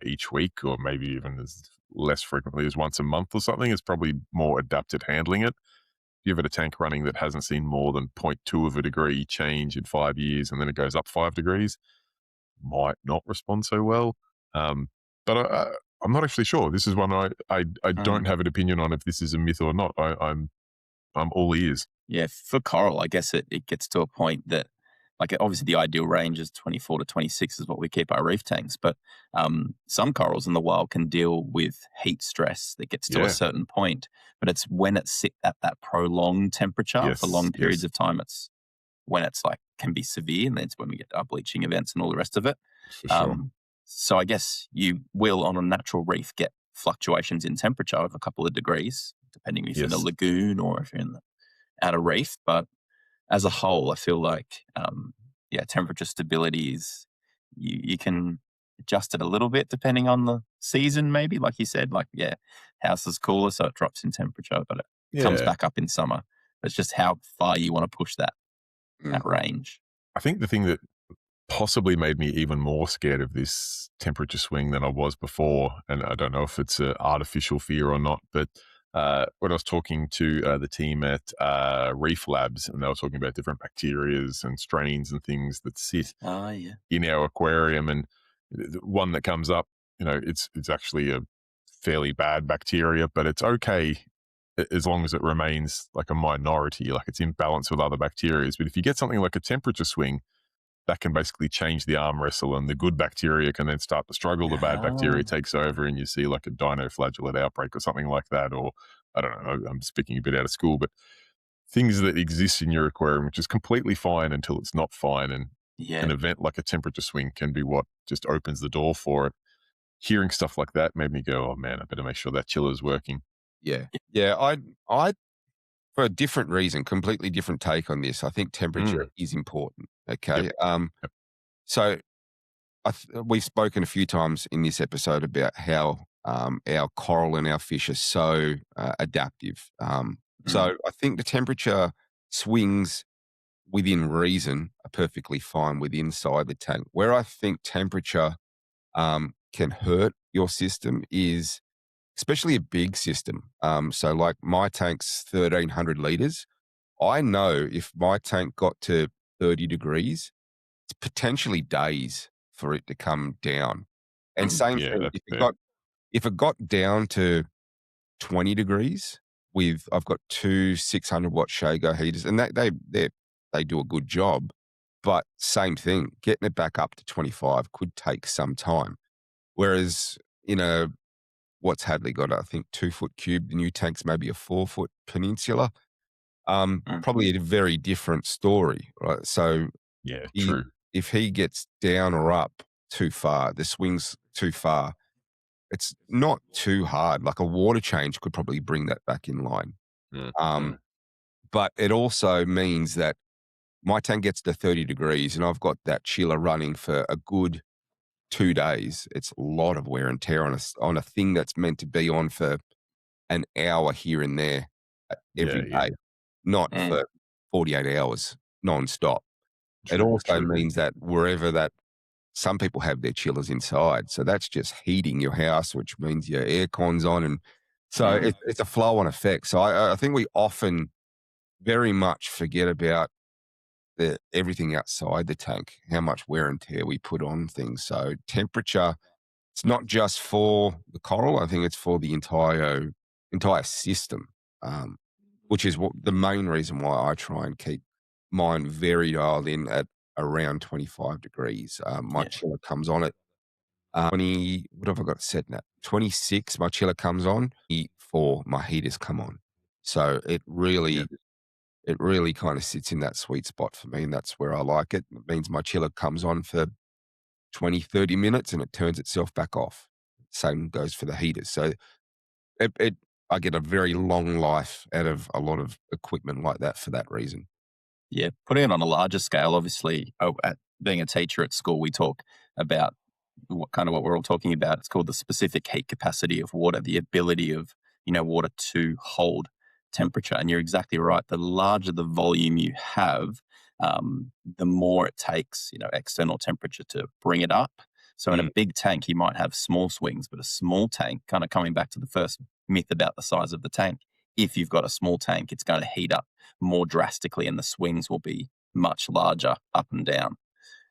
each week, or maybe even as less frequently as once a month or something, it's probably more adept at handling it. If you have a tank running that hasn't seen more than 0.2 of a degree change in 5 years, and then it goes up 5 degrees, might not respond so well. But I'm not actually sure. This is one I don't have an opinion on if this is a myth or not. I'm all ears. Yeah, for coral, I guess it gets to a point that, like, obviously the ideal range is 24 to 26 is what we keep our reef tanks, but some corals in the wild can deal with heat stress that gets to a Yeah. certain point, but it's when it's sit at that prolonged temperature for long periods of time, it's when it's like can be severe, and that's when we get our bleaching events and all the rest of it. For sure. So I guess you will on a natural reef get fluctuations in temperature of a couple of degrees, depending if you're in a Yes. lagoon or if you're in the outer reef, but as a whole, I feel like, temperature stability is you can adjust it a little bit depending on the season, maybe. Like you said, like, house is cooler, so it drops in temperature, but it comes Yeah. back up in summer. It's just how far you want to push that range. I think the thing that possibly made me even more scared of this temperature swing than I was before, and I don't know if it's an artificial fear or not, but when I was talking to the team at Reef Labs, and they were talking about different bacterias and strains and things that sit in our aquarium, and the one that comes up, it's actually a fairly bad bacteria, but it's okay as long as it remains like a minority, like it's in balance with other bacteria. But if you get something like a temperature swing, that can basically change the arm wrestle, and the good bacteria can then start to struggle. The bad bacteria takes over, and you see like a dinoflagellate outbreak or something like that. Or I don't know, I'm speaking a bit out of school, but things that exist in your aquarium, which is completely fine until it's not fine. And an event like a temperature swing can be what just opens the door for it. Hearing stuff like that made me go, oh man, I better make sure that chiller is working. Yeah. I for a different reason, completely different take on this. I think temperature is important. Okay. So we've spoken a few times in this episode about how our coral and our fish are so adaptive. So I think the temperature swings within reason are perfectly fine inside the tank. Where I think temperature can hurt your system is especially a big system. So like my tank's 1,300 liters. I know if my tank got to 30 degrees, it's potentially days for it to come down. And same Yeah, thing, that's if it got down to 20 degrees I've got two 600-watt Shago heaters, and they do a good job. But same thing, getting it back up to 25 could take some time. Whereas, what's Hadley got? I think 2-foot cube. The new tank's maybe a 4-foot peninsula. Probably a very different story, right? So yeah, true. if he gets down or up too far, the swing's too far, it's not too hard. Like a water change could probably bring that back in line. But it also means that my tank gets to 30 degrees and I've got that chiller running for a good 2 days. It's a lot of wear and tear on a thing that's meant to be on for an hour here and there every day, not for 48 hours nonstop. It also means that wherever that some people have their chillers inside, so that's just heating your house, which means your air con's on, and so it's a flow-on effect. So I think we often very much forget about everything outside the tank, how much wear and tear we put on things. So temperature, it's not just for the coral. I think it's for the entire system, which is the main reason why I try and keep mine very dialed in at around 25 degrees. My chiller comes on at 20. What have I got set now? 26. My chiller comes on. 4. My heaters come on. So it really kind of sits in that sweet spot for me, and that's where I like it. It means my chiller comes on for 20, 30 minutes and it turns itself back off. Same goes for the heaters. So I get a very long life out of a lot of equipment like that for that reason. Yeah, putting it on a larger scale, obviously, at being a teacher at school, we talk about what we're all talking about. It's called the specific heat capacity of water, the ability of, water to hold temperature. And you're exactly right. The larger the volume you have, the more it takes, external temperature to bring it up. So in a big tank, you might have small swings, but a small tank, kind of coming back to the first myth about the size of the tank, if you've got a small tank, it's going to heat up more drastically and the swings will be much larger up and down.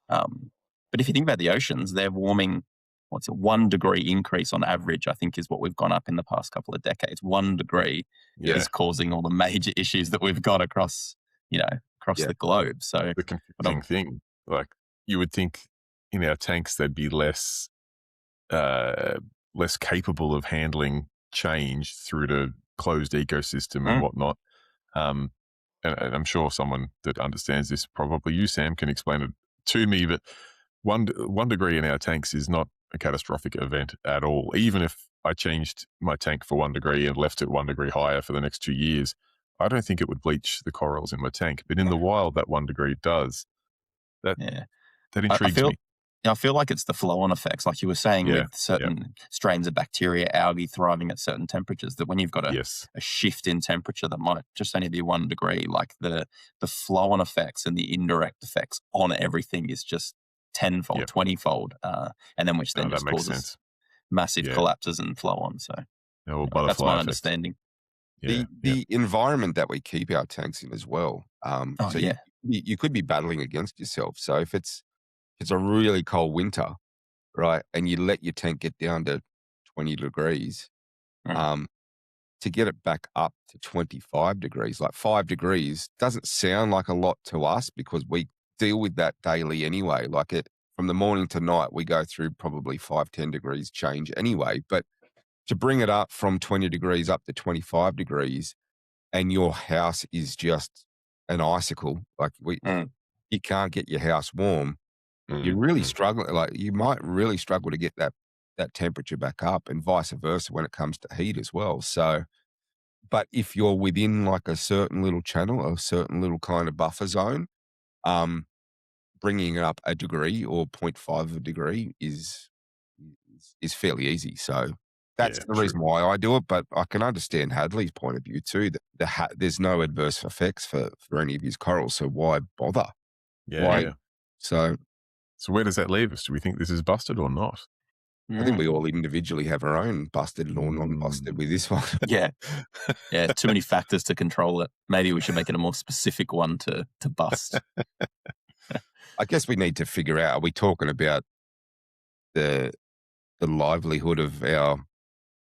But if you think about the oceans, they're warming what's it, 1 degree increase on average, I think, is what we've gone up in the past couple of decades. 1 degree is causing all the major issues that we've got across the globe. So the confusing thing, like you would think in our tanks they'd be less capable of handling change through the closed ecosystem and whatnot. And I'm sure someone that understands this, probably you, Sam, can explain it to me. But one degree in our tanks is not a catastrophic event at all. Even if I changed my tank for 1 degree and left it 1 degree higher for the next 2 years, I don't think it would bleach the corals in my tank. But in the wild, that 1 degree does. That intrigues me. I feel like it's the flow-on effects, like you were saying, with certain strains of bacteria, algae thriving at certain temperatures, that when you've got a shift in temperature that might just only be 1 degree, like the flow-on effects and the indirect effects on everything is just tenfold, 20-fold, and then which then just causes massive collapses and flow-on. So that's my understanding. The environment that we keep our tanks in as well. You could be battling against yourself. So if it's a really cold winter, right, and you let your tank get down to 20 degrees, to get it back up to 25 degrees, like 5 degrees, doesn't sound like a lot to us because we deal with that daily anyway. Like from the morning to night, we go through probably 5-10 degrees change anyway. But to bring it up from 20 degrees up to 25 degrees and your house is just an icicle, like you can't get your house warm, you really struggle. Like you might really struggle to get that temperature back up, and vice versa when it comes to heat as well. So, but if you're within like a certain little channel, a certain little kind of buffer zone, bringing it up a degree or 0.5 of a degree is fairly easy. So that's the reason why I do it. But I can understand Hadley's point of view too, that there's no adverse effects for any of his corals. So why bother? So where does that leave us? Do we think this is busted or not? I think we all individually have our own busted or non-busted with this one. Too many factors to control it. Maybe we should make it a more specific one to bust. I guess we need to figure out, are we talking about the livelihood of our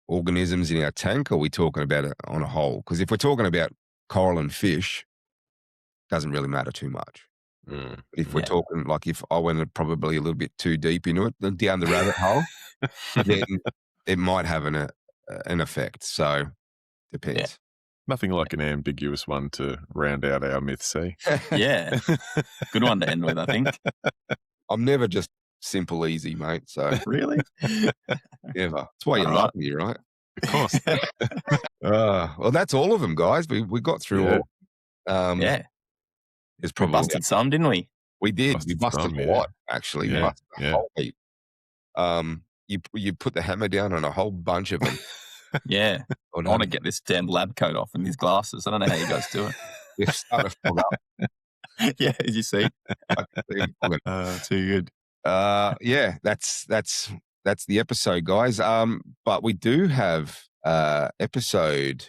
organisms in our tank, or are we talking about it on a whole? Because if we're talking about coral and fish, it doesn't really matter too much. But if we're talking, like if I went probably a little bit too deep into it, down the rabbit hole, then it might have an effect. So depends. Nothing like an ambiguous one to round out our myths, eh? Good one to end with, I think. I'm never just simple easy, mate. So really, never. That's why you love me, right? Of course. Well, that's all of them, guys. We got through all. There's probably busted some, didn't we? We did. We busted a lot, actually. We busted a whole heap. You put the hammer down on a whole bunch of them. I want to get this damn lab coat off and these glasses. I don't know how you guys do it. They're starting to fog up. As you see. Too good. That's the episode, guys. But we do have episode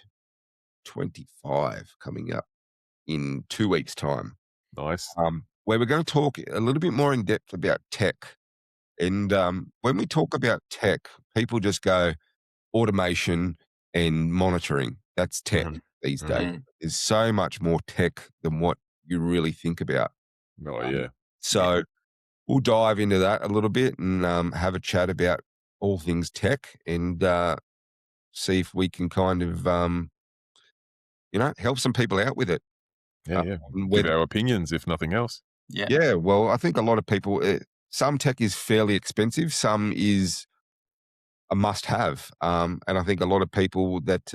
25 coming up in 2 weeks' time. Nice. Where we're going to talk a little bit more in depth about tech. And when we talk about tech, people just go automation and monitoring. That's tech these days. There's so much more tech than what you really think about. So we'll dive into that a little bit and have a chat about all things tech and see if we can kind of, help some people out with it. Give our opinions, if nothing else. Well, I think a lot of people, some tech is fairly expensive, some is a must-have, and I think a lot of people that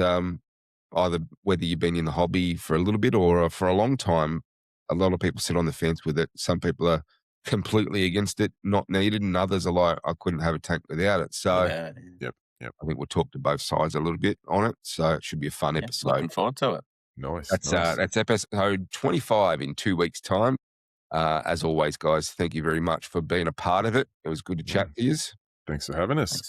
either whether you've been in the hobby for a little bit or for a long time, a lot of people sit on the fence with it. Some people are completely against it, not needed, and others are like, I couldn't have a tank without it. So I think we'll talk to both sides a little bit on it, so it should be a fun episode. Looking forward to it. Nice. That's episode 25 in 2 weeks' time. As always, guys, thank you very much for being a part of it. It was good to chat to you. Thanks for having us.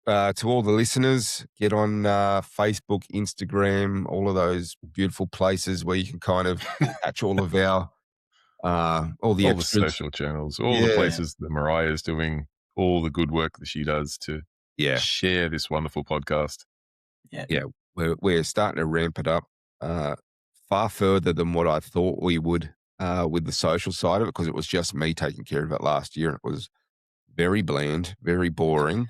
To all the listeners, get on Facebook, Instagram, all of those beautiful places where you can kind of catch all of our all the social channels, all the places that Mariah's doing all the good work that she does to Yeah. share this wonderful podcast. Yeah. We're starting to ramp it up far further than what I thought we would with the social side of it, because it was just me taking care of it last year. And it was very bland, very boring.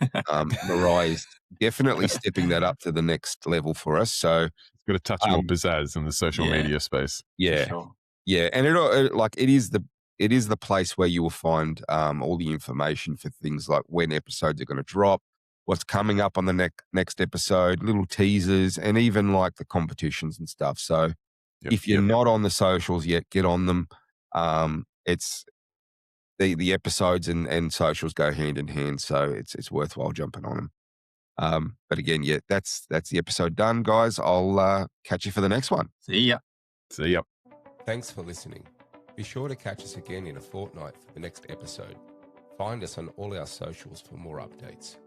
Mariah's definitely stepping that up to the next level for us. So It's got a touch more pizzazz in the social media space. yeah, For sure. yeah, and it is the place where you will find all the information for things like when episodes are going to drop, what's coming up on the next episode, little teasers, and even like the competitions and stuff. So if you're not on the socials yet, get on them. It's the episodes and socials go hand in hand, so it's worthwhile jumping on them. But again, yeah, that's the episode done, guys. I'll catch you for the next one. See ya. See ya. Thanks for listening. Be sure to catch us again in a fortnight for the next episode. Find us on all our socials for more updates.